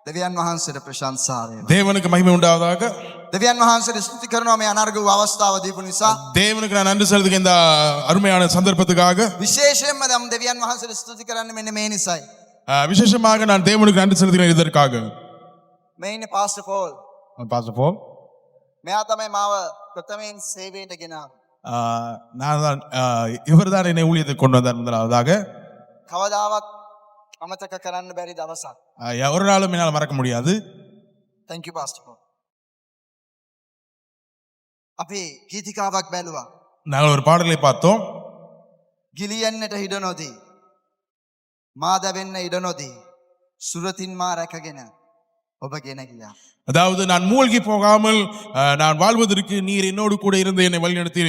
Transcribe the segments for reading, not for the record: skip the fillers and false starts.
දෙවියන් වහන්සේට ප්‍රශංසා වේවා. தேவனுக்கு மகிமை உண்டாவதாக. දෙවියන් වහන්සේට ස්තුති කරනවා මේ අනර්ග වූ අවස්ථාව දීපු නිසා. தேவனுக்கு நான் நன்றி செலுத்துகிற இந்த அருமையான சந்தர்ப்பத்துக்காக. විශේෂයෙන්ම නම් දෙවියන් වහන්සේට ස්තුති කරන්න මෙන්න මේ නිසයි. விசேஷமாக நான் தேவனுக்கு நன்றி செலுத்துகிறேன் இதற்காக. මේ ඉන්නේ පාස්ටර් පෝල්. பாஸ்டர் போல். මෙයා තමයි මාව ප්‍රථමයෙන් සේවයට ගෙනාවේ. நான் தான் இவர் தான் என்னை ஊழியத்துக்கு கொண்டு வந்தார் முதலாவதாக. කවදාවත් අමතක කරන්න බැරි දවසක්. ஒரு நாளும் என்னால் மறக்க முடியாது. thank you pastor Paul. අපි ගීතිකාවක් බැලුවා. நாங்கள் ஒரு பாடலை பார்த்தோம். ගිලියන්නට ඉඩ නොදී මා දැවෙන්න ඉඩ නොදී සුරතින් මා රැකගෙන ඔබ ගෙන ගියා. அதாவது நான் மூழ்கி போகாமல் நான் வாழ்வதற்கு நீர் என்னோடு கூட இருந்து என்னை வழிநடத்தி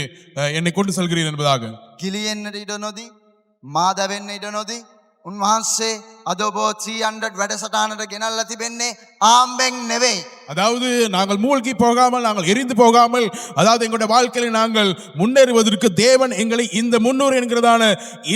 என்னை கொண்டு செல்கிறீர் என்பதாக. ගිලියන්නට ඉඩ නොදී මා දැවෙන්න ඉඩ නොදී උන්වහන්සේ අද ඔබ 300 වැඩසටහනට ගෙනල්ලා තිබෙන්නේ ආම්බෙන් නෙවෙයි. அதாவது நாங்கள் மூழ்கி போகாமல் நாங்கள் எரிந்து போகாமல் அதாவது எங்களுடைய வாழ்க்கையில நாங்கள் முன்னேறுவதற்கு தேவன் எங்களை இந்த 300 என்கிறதான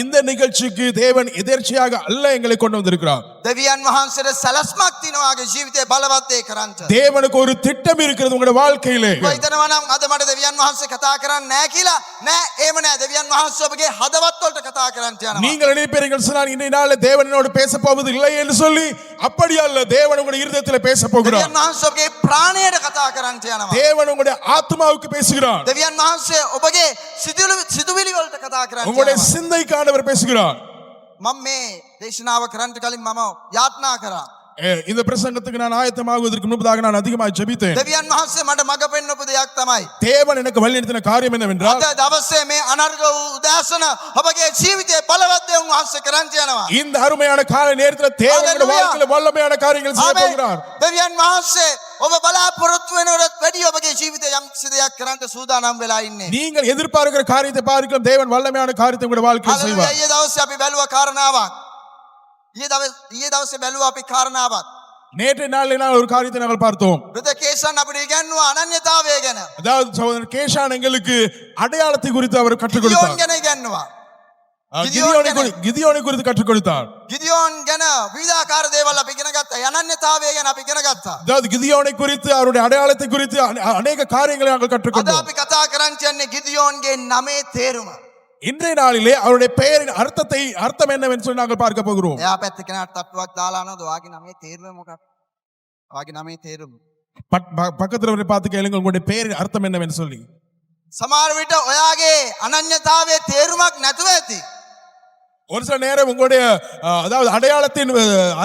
இந்த நிகழ்ச்சிக்கு தேவன் எதேர்ச்சியாக அல்ல எங்களை கொண்டு வந்திருக்கிறார். දෙවියන් වහන්සේට සලස්මක් තියනවාගේ ජීවිතේ බලවත් වේ කරන්ට. தேவனுக்கு ஒரு திட்டம் இருக்கிறது உங்களுடைய வாழ்க்கையிலே. හිතනවා නම් අද මට දෙවියන් වහන්සේ කතා කරන්නේ නැහැ කියලා. නෑ එහෙම නෑ. දෙවියන් වහන්සේ ඔබගේ හදවත් වලට කතා කරන්න යනවා. நீங்கள் நினைப்பீர்கள் சொன்னால் இன்றைய நாளில் தேவன் என்னோடு பேச போவது இல்லை என்று சொல்லி அப்படி அல்ல. தேவன் உங்களுடைய இருதயத்தில் பேச போகிறார். දෙවියන් වහන්සේ ඔබගේ ප්‍රාණයට කතා කරන්න යනවා. தேவன் உங்களுடைய ஆத்மாவுக்கு பேசுகிறார். දෙවියන් වහන්සේ ඔබගේ සිතුවිලි වලට කතා කරන්න உங்களுடைய යනවා. சிந்தைக்கானவர் பேசுகிறார். මම මේ දේශනාව කරන්න කලින් මම යාත්නා කරා. இந்த பிரசங்கத்துக்கு நான் ஆயத்தமாகுவதற்கு முன்பதாக நான் அதிகமாக ஜெபித்தேன். දෙවියන් වහන්සේ මට මඟ පෙන්වපු දෙයක් තමයි. தேவன் எனக்கு வழிநடத்தின காரியம் என்னவென்றால் අද දවසේ මේ අනර්ග වූ උදෑසන ඔබගේ ජීවිතේ බලවත් දේ උන්වහන්සේ කරන්න යනවා. இந்த அருமையான கால நேரத்தில் தேவனுடைய வாழ்க்கையில வல்லமையான காரியங்கள் செய்ய போகிறார். දෙවියන් වහන්සේ ඔබ බලාපොරොත්තු වෙනවලත් වැඩි ඔබගේ ජීවිතේ යම් කිසි දෙයක් කරන්න සූදානම් වෙලා ඉන්නේ. நீங்கள் எதிர்பார்க்கிற காரியத்தை பார்க்கலாம் தேவன் வல்லமையான காரியத்தை உங்களுடைய வாழ்க்கையில் செய்வார். ඊයේ දවසේ අපි බැලුවා කාරණාවක්. ඊයේ දවසේ බැලුවා අපි කාරණාවක්. நேற்றைய நாளில் நான் ஒரு காரியத்தை நாங்கள் பார்த்தோம். බ්‍රදර් කේෂන් අපිට ඉගන්වුවා අනන්‍යතාවය ගැන. அதாவது சகோதரர் கேஷான் எங்களுக்கு அடையாளத்தை குறித்து அவர் கற்றுக் ගිදියෝන් கொடுத்தார். ගැන ඉගන්වුවා. கிதியோனை குறித்து கற்றுக் கொடுத்தார். ගිදියෝන් ගැන විවිධාකාර දේවල් අපි ඉගෙන ගත්තා. අනන්‍යතාවය ගැන අපි ඉගෙන ගත්තා. அதாவது கிதியோனை குறித்து அவருடைய அடையாளத்தை குறித்து அநேக காரியங்களை நாங்கள் අද கற்றுக்கொண்டோம். අපි කතා කරන්න යන්නේ ගිදියෝන්ගේ නමේ තේරුම. இன்றைய நாளிலே அவருடைய பெயரின் அர்த்தம் என்னவென்று சொல்லி நாங்கள் பார்க்க போகிறோம். එයා පැත්ත කෙනාට තට්ටුවක් දාලා නේද? ඔයාගේ නමේ තේරුම මොකක්ද? ඔයාගේ නමේ තේරුම. பக்கத்துல அவரை பார்த்து கேளுங்க உங்களுடைய பெயரின் அர்த்தம் என்னவென்று சொல்லி. සමහර විට ඔයාගේ අනන්‍යතාවයේ තේරුමක් නැතුව ඇති. ஒரு சில நேரம் உங்களுடைய அதாவது அடையாளத்தின்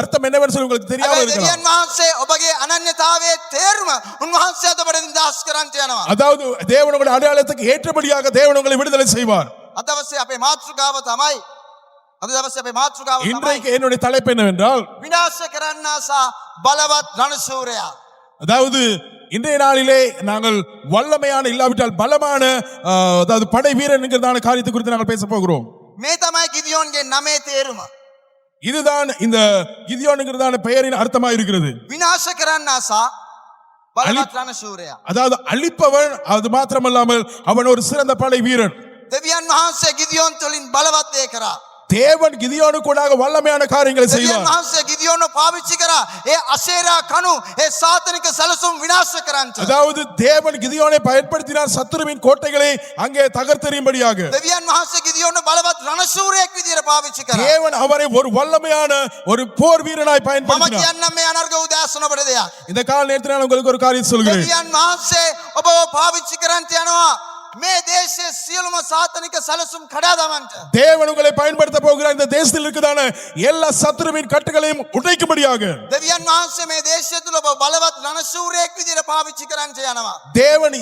அர்த்தம் என்னவென்று சொல்லி உங்களுக்கு தெரியாமல் இருக்கலாம். දෙවියන් වහන්සේ ඔබගේ අනන්‍යතාවයේ තේරුම උන්වහන්සේ අද ඔබට නිදහස් කරන්න යනවා. அதாவது தேவனுடைய அடையாளத்துக்கு ஏற்றபடியாக தேவன் உங்களை விடுதலை செய்வார். අද දවසේ අපේ මාතෘකාව තමයි අද දවසේ අපේ මාතෘකාව තමයි இன்றைக்கு என்னுடைய தலைப்பு என்னவென்றால் විනාශ කරන්නාසා බලවත් රණශූරයා. அதாவது இன்றைய நாளிலே நாங்கள் வல்லமையான இல்லாவிட்டால் பலமான அதாவது படை வீரன் என்கிறதான காரியத்தை குறித்து நாங்கள் பேச போகிறோம். මේ තමයි ගිදියෝන්ගේ නමේ තේරුම. இதுதான் இந்த கிதியோன் என்கிறதான பெயரின் அர்த்தமா இருக்கிறது. විනාශ කරන්නාසා බලවත් රණශූරයා. அதாவது அழிப்பவன். அது மாத்திரமல்லாமல் அவன் ஒரு சிறந்த படை வீரன். දෙවියන් වහන්සේ ගිදියෝන් තුලින් බලවත් දේ කරා. தேவன் கிதியோனு கூட வல்லமையான காரியங்களை දෙවියන් செய்வார். වහන්සේ ගිදියෝන්ව පාවිච්චි කරා. ඒ අසේරා කණු ඒ සාතනික සැලසුම් විනාශ කරන්න. அதாவது தேவன் கிதியோனை பயன்படுத்தினார் சத்துருவின் கோட்டைகளை அங்கே தகர்த்தெறியும்படியாக. දෙවියන් වහන්සේ ගිදියෝන්ව බලවත් රණශූරයෙක් විදියට පාවිච්චි කරා. தேவன் அவரை ஒரு வல்லமையான ஒரு போர் வீரனாய் මම பயன்படுத்தினார். කියන්නම් මේ අනර්ග උදාසන ඔබට දෙයක්. இந்த கால நேரத்தில் நான் உங்களுக்கு ஒரு காரியம் சொல்கிறேன். දෙවියන් වහන්සේ ඔබව පාවිච්චි කරන්න යනවා. මේ දේශයේ සියලුම සාතනික සැලසුම් කඩා දමන්න. தேவன் உங்களை பயன்படுத்த போகிறார் இந்த தேசத்தில் இருக்குதான எல்லா சத்துருவின் கட்டுகளையும் உடைக்கும்படியாக. දෙවියන් වහන්සේ මේ දේශය තුල ඔබ බලවත් රණශූරයෙක් විදියට පාවිච්චි කරන්න යනවා. தேவன்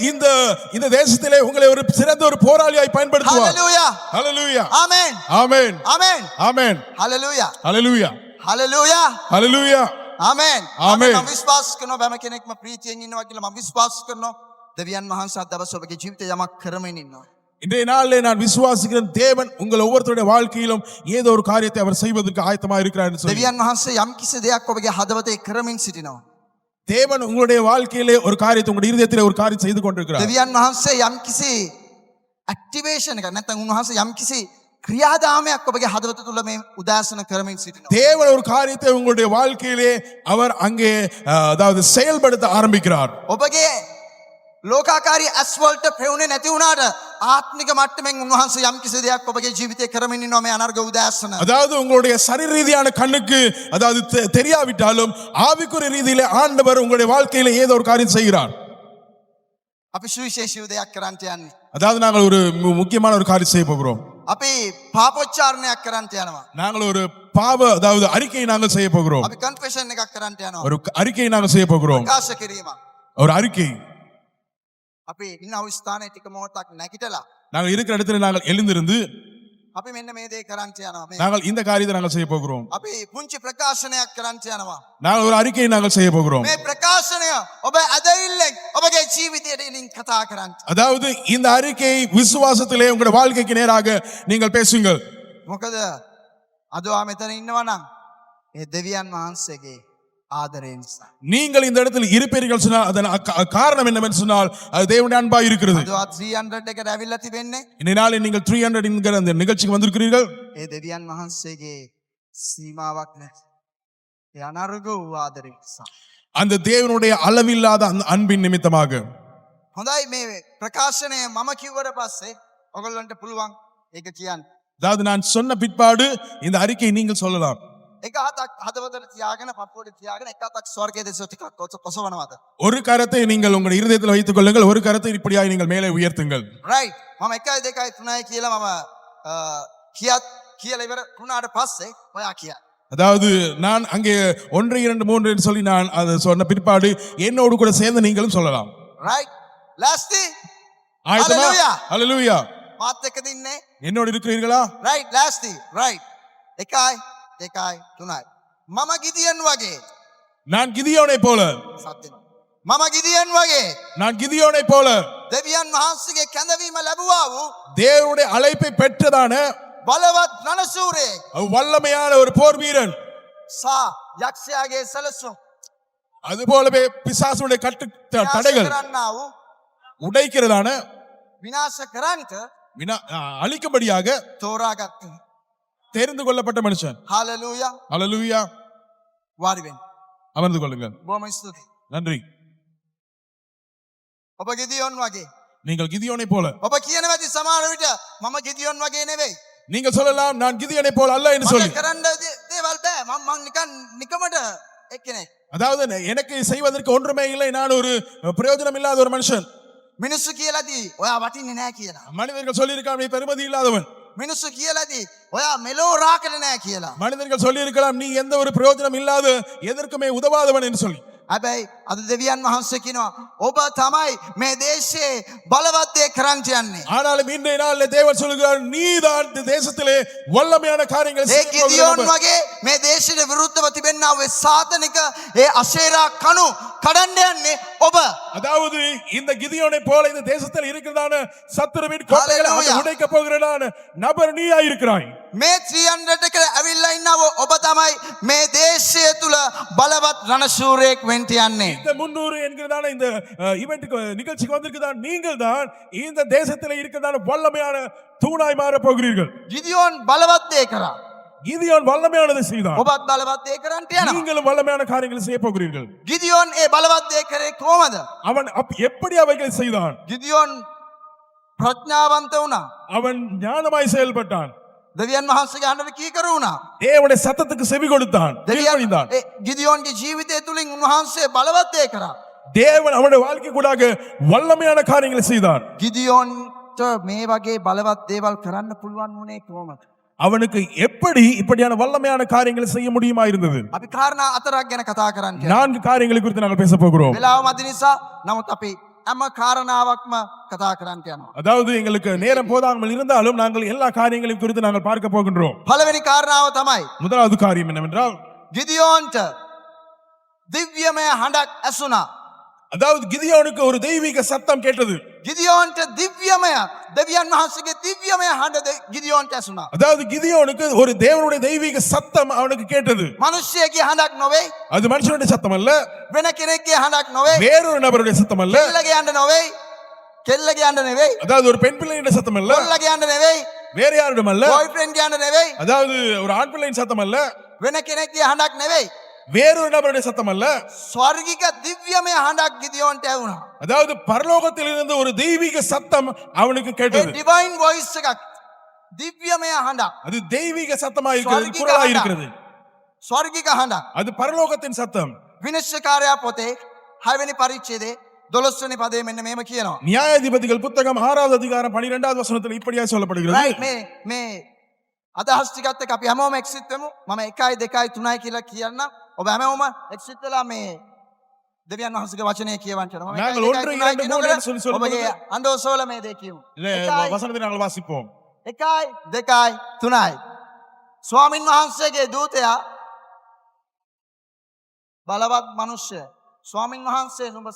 இந்த தேசத்திலே உங்களை ஒரு சிறந்த ஒரு போராளியாய் பயன்படுத்துவார். හලෙලූයා. ஹalleluya. ආමෙන්. ஆமென். ආමෙන්. ஆமென். හලෙලූයා. ஹalleluya. හලෙලූයා. ஹalleluya. ආමෙන්. ආමෙන්. මම විශ්වාස කරනවා බෑම කෙනෙක්ම ප්‍රීතියෙන් ඉන්නවා කියලා මම විශ්වාස කරනවා. දෙවියන් වහන්සේ අද දවසේ ඔබගේ ජීවිතේ යමක් කරමින් ඉන්නවා. இன்றைய நாளிலே நான் விசுவாசிக்கிறேன் தேவன் உங்கள் ஒவ்வொருத்தருடைய வாழ்க்கையிலும் ஏதோ ஒரு காரியத்தை அவர் செய்வதற்கு ஆயத்தமாக இருக்கிறார் என்று சொல்லி. දෙවියන් වහන්සේ යම් කිසි දෙයක් ඔබගේ හදවතේ කරමින් සිටිනවා. தேவன் உங்களுடைய வாழ்க்கையிலே ஒரு காரியத்தை உங்களுடைய இருதயத்திலே ஒரு காரியம் செய்து கொண்டிருக்கிறார். දෙවියන් වහන්සේ යම් කිසි ඇක්ටිවේෂන් එකක් නැත්නම් උන්වහන්සේ යම් කිසි ක්‍රියාදාමයක් ඔබගේ හදවත තුළ මේ උදාසන කරමින් සිටිනවා. தேவன் ஒரு காரியத்தை உங்களுடைய வாழ்க்கையிலே அவர் அங்கே அதாவது செயல்படுத்த ஆரம்பிக்கிறார். ඔබගේ ලෝකාකාරී ඇස්වලට පෙවුනේ නැති වුණාට ආත්මික මට්ටමින් උන්වහන්සේ යම් කිසි දෙයක් ඔබගේ ජීවිතේ කරමින් ඉන්නවා මේ අනර්ග උදාසන. அதாவது உங்களுடைய சரீர ரீதியான கண்ணுக்கு அதாவது தெரியாவிட்டாலும் ஆவிக்குரிய ரீதியிலே ஆண்டவர் உங்களுடைய வாழ்க்கையிலே ஏதோ ஒரு காரியம் செய்கிறார். අපි සුවිශේෂීව දෙයක් කරන්නට යන්නේ. அதாவது நாங்கள் ஒரு முக்கியமான ஒரு காரியம் செய்ய போகிறோம். අපි පාපොච්චාරණයක් කරන්නට යනවා. நாங்கள் ஒரு பாவ அதாவது அறிக்கையை நாங்கள் செய்ய போகிறோம். අපි කන්ෆෙෂන් එකක් කරන්නට යනවා. ஒரு அறிக்கையை நாங்கள் செய்ய போகிறோம். ප්‍රකාශ කිරීම. ஒரு அறிக்கை. අපි ඉන්නව ස්ථානයේ ටික මොහොතක් නැගිටලා நாங்கள் இருக்கிற இடத்துல நாங்கள் எழுந்திருந்து අපි මෙන්න මේ දේ කරන්නට යනවා. මේ நாங்கள் இந்த காரியத்தை நாங்கள் செய்ய போகிறோம். අපි පුංචි ප්‍රකාශනයක් කරන්නට යනවා. நாங்கள் ஒரு அறிக்கையை நாங்கள் செய்ய போகிறோம். මේ ප්‍රකාශනය ඔබ ඇදහිල්ලෙන් ඔබගේ ජීවිතයට එනින් කතා කරන්න. அதாவது இந்த அறிக்கை விசுவாசத்திலே உங்களுடைய வாழ்க்கைக்கு நேராக நீங்கள் பேசுங்கள். මොකද අදවා මෙතන ඉන්නවා නම් ඒ දෙවියන් වහන්සේගේ ආදරය නිසා. நீங்கள் இந்த இடத்தில் இருப்பீர்கள் சொன்னால் அதன் காரணம் என்னவென்று சொன்னால் அது தேவனுடைய அன்பா இருக்கிறது. අදවා 300 එකට ඇවිල්ලා තිබෙන්නේ இந்த நாளில் நீங்கள் 300 என்கிற அந்த நிகழ்ச்சிக்கு வந்திருக்கிறீர்கள். ඒ දෙවියන් වහන්සේගේ සීමාවක් නැහැ. ඒ අනර්ග වූ ආදරය නිසා. அந்த தேவனுடைய அளவில்லாத அந்த அன்பின் நிமித்தமாக. හොඳයි මේ ප්‍රකාශනය මම කිව්වට පස්සේ ඔයගොල්ලන්ට පුළුවන් ඒක කියන්න. அதாவது நான் சொன்ன பிற்பாடு இந்த அறிக்கையை நீங்கள் சொல்லலாம். එක හතක් හදවතට තියාගෙන පපුවට තියාගෙන එක හතක් ස්වර්ගයේ දෙස ටිකක් කොසවනවාද? ஒரு கரத்தை நீங்கள் உங்களுடைய இருதயத்தில் வைத்துக் கொள்ளுங்கள், ஒரு கரத்தை இப்படியாய் நீங்கள் மேலே உயர்த்துங்கள். right මම 1 2 3 කියලා මම කියලා ඉවර වුණාට පස්සේ ඔයා කියන්න. அதாவது நான் அங்கே 1 2 3 என்று சொல்லி நான் அதை சொன்ன பிற்பாடு என்னோடு கூட சேர்ந்து நீங்களும் சொல்லலாம். right lastly ஆயத்தமா? Hallelujah. ஹalleluya. මාත් එක්කද ඉන්නේ? என்னோடு இருக்கிறீர்களா? right lastly right 1 2 3 මම ගිදියන් වගේ நான் கிதியோனை போல. සත්‍යන මම ගිදියන් වගේ நான் கிதியோனை போல දෙවියන් වහන්සේගේ කැඳවීම ලැබුවා වූ தேவனுடைய அழைப்பை பெற்றதான බලවත් රණසූරේ வல்லமையான ஒரு போர் வீரன். සා යක්ෂයාගේ සැලසුම් அது போலவே பிசாசுடைய கட்டு தடைகள் කරන්නා වූ உடைக்கிறதான විනාශ කරන්නට அழிக்கும்படியாக තෝරාගත්ත தெரிந்து கொள்ளப்பட்ட மனுஷன். hallelujah ஹalleluya. වාඩි වෙන්න. அமர்ந்து கொள்ளுங்கள். බොහොම ස්තුතියි. நன்றி. ඔබ ගිදියොන් වගේ நீங்கள் கிதியோனை போல. ඔබ කියනවා ඇති සමහර විට මම ගිදියොන් වගේ නෙවෙයි. நீங்கள் சொல்லலாம் நான் கிதியோனை போல அல்ல என்று சொல்லி. මම කරන්න දේවල් බෑ. මම නිකන් නිකමට එක්කෙනෙක්. அதாவது எனக்கு செய்வதற்கு ஒன்றுமே இல்லை, நான் ஒரு பிரயோஜனம் இல்லாத ஒரு மனுஷன். මිනිස්සු කියලාදී ඔයා වටින්නේ නැහැ කියලා. மனிதர்கள் சொல்லியிருக்காங்க நீ பெருமதி இல்லாதவன். මිනිස්සු කියලාදී ඔයා මෙලෝ රාකඩ නැහැ කියලා. மனிதர்கள் சொல்லியிருக்கலாம் நீ எந்த ஒரு பிரயோஜனம் இல்லாத எதற்குமே உதவாதவன் என்று சொல்லி. හැබැයි අද දෙවියන් වහන්සේ කියනවා ඔබ තමයි මේ දේශයේ බලවත් දේ කරන්න යන්නේ. ஆனாலும் இன்றைய நாளில் தேவன் சொல்கிறார் நீதான் இந்த தேசத்திலே வல்லமையான காரியங்களை ඒ செய்ய போகிற ගිදියොන් நபர். වගේ මේ දේශයට විරුද්ධව තිබෙනා ඔය සාතනික ඒ අශේරා කණු කඩන්න යන්නේ ඔබ. அதாவது இந்த கிதியோனை போல இந்த தேசத்தில் இருக்கிறதான சத்துருவின் கோட்டைகளை அவன் உடைக்க போகிறதான நபர் நீயா இருக்கிறாய். මේ 300 එකට ඇවිල්ලා ඉන්නව ඔබ තමයි මේ දේශය තුල බලවත් රණශූරයෙක් වෙන්න යන්නේ. இந்த 300 என்கிறதான இந்த ஈவென்ட்க்கு நிகழ்ச்சிக்கு வந்திருக்கிறதான நீங்கள் தான் இந்த தேசத்திலே இருக்கிறதான வல்லமையான தூணாய் மாற போகிறீர்கள். ගිදියොන් බලවත් දේ කරා. கிதியோன் வல்லமையானதை செய்தான். ඔබත් බලවත් දේ කරන්නට යනවා. நீங்களும் வல்லமையான காரியங்களை செய்ய போகிறீர்கள். ගිදියොන් ඒ බලවත් දේ කරේ කොහමද? அவன் எப்படி அவைகளை செய்தான்? ගිදියොන් ප්‍රඥාවන්ත වුණා. அவன் ஞானமாய் செயல்பட்டான். දෙවියන් වහන්සේගේ හඬට කීකරු වුණා. தேவனுடைய சத்தத்துக்கு செவி கொடுத்தான். கீழ்ப்படிந்தான். ගිදියොන්ගේ ජීවිතය තුලින් උන්වහන්සේ බලවත් දේ කරා. தேவன் அவனுடைய வாழ்க்கை கூடாக வல்லமையான காரியங்களை செய்தான். ගිදියොන්ට මේ වගේ බලවත් දේවල් කරන්න පුළුවන් වුණේ කොහොමද? அவனுக்கு எப்படி இப்படியான வல்லமையான காரியங்களை செய்ய முடியுமா இருந்தது? අපි කාරණා 4ක් ගැන කතා කරන්න. 4 காரியங்களை குறித்து நாங்கள் பேச போகிறோம். වෙලාව මදි නිසා නමුත් අපි හැම කාරණාවක්ම කතා කරන්න යනවා. அதாவது எங்களுக்கு நேரம் போதாமல் இருந்தாலும் நாங்கள் எல்லா காரியங்களையும் குறித்து நாங்கள் பார்க்க போகின்றோம். පළවෙනි කාරණාව තමයි முதலாவது காரியம் என்னவென்றால் ගිදියොන්ට දිව්‍යමය හඬක් ඇසුණා. அதாவது கிதியோனுக்கு ஒரு தெய்வீக சத்தம் கேட்டது. ගිදියොන්ට දිව්‍යමය දෙවියන් වහන්සේගේ දිව්‍යමය හඬ ගිදියොන්ට ඇසුණා. அதாவது கிதியோனுக்கு ஒரு தேவனுடைய தெய்வீக சத்தம் அவனுக்கு கேட்டது. මිනිස්සෙගේ හඬක් නොවේ. அது மனுஷனுடைய சத்தம் அல்ல, වෙන කෙනෙක්ගේ හඬක් නොවේ. வேறொரு நபருடைய சத்தம் அல்ல, කෙල්ලගේ හඬ නොවේ. කෙල්ලගේ හඬ නෙවෙයි. அதாவது ஒரு பெண் பிள்ளையுடைய சத்தம் அல்ல, කොල්ලගේ හඬ නෙවෙයි. வேற யாரிடம் அல்ல, බොයිෆ්‍රෙන්ඩ් කියන්න නෙවෙයි. அதாவது ஒரு ஆண் பிள்ளையின் சத்தம் அல்ல, වෙන කෙනෙක්ගේ හඬක් නෙවෙයි. வேறொரு நபருடைய சத்தம் அல்ல, ස්වර්ගික දිව්‍යමය හඬක් ගිදියෝන්ට ඇහුණා. அதாவது பரலோகத்தில் இருந்து ஒரு தெய்வீக சத்தம் அவனுக்கு ඒ கேட்டது. ඩිවයින් වොයිස් එකක්. දිව්‍යමය හඬක්. அது தெய்வீக சத்தமா இருக்கிறது, குரலா இருக்கிறது. ස්වර්ගික හඬක්. அது பரலோகத்தின் சத்தம். විනිශ්චයකාරයා පොතේ 6 වෙනි පරිච්ඡේදයේ 12 වෙනි පදයේ මෙන්න මෙහෙම කියනවා. நியாயாதிபதிகள் புத்தகம் 6வது அதிகாரம் 12வது வசனத்தில் இப்படியாக சொல்லப்படுகிறது. right මේ අදහස් ටිකත් එක්ක අපි හැමෝම එක්සිට් වෙමු. මම 1 2 3යි කියලා කියන්නම්. ඔබ හැමෝම එක්සිට් වෙලා මේ දෙවියන් වහන්සේගේ වචනය කියවන්න යනවා. මම நாங்கள் 1 2 3 சொல்லி சொல்லும்போது ඔබගේ අඬෝසෝල මේ දේ කියමු. வசனத்தை நாங்கள் வாசிப்போம். 1යි 2යි 3යි. ස්වාමින් වහන්සේගේ දූතයා බලවත් මනුෂ්‍ය ස්වාමින් වහන්සේ නුඹ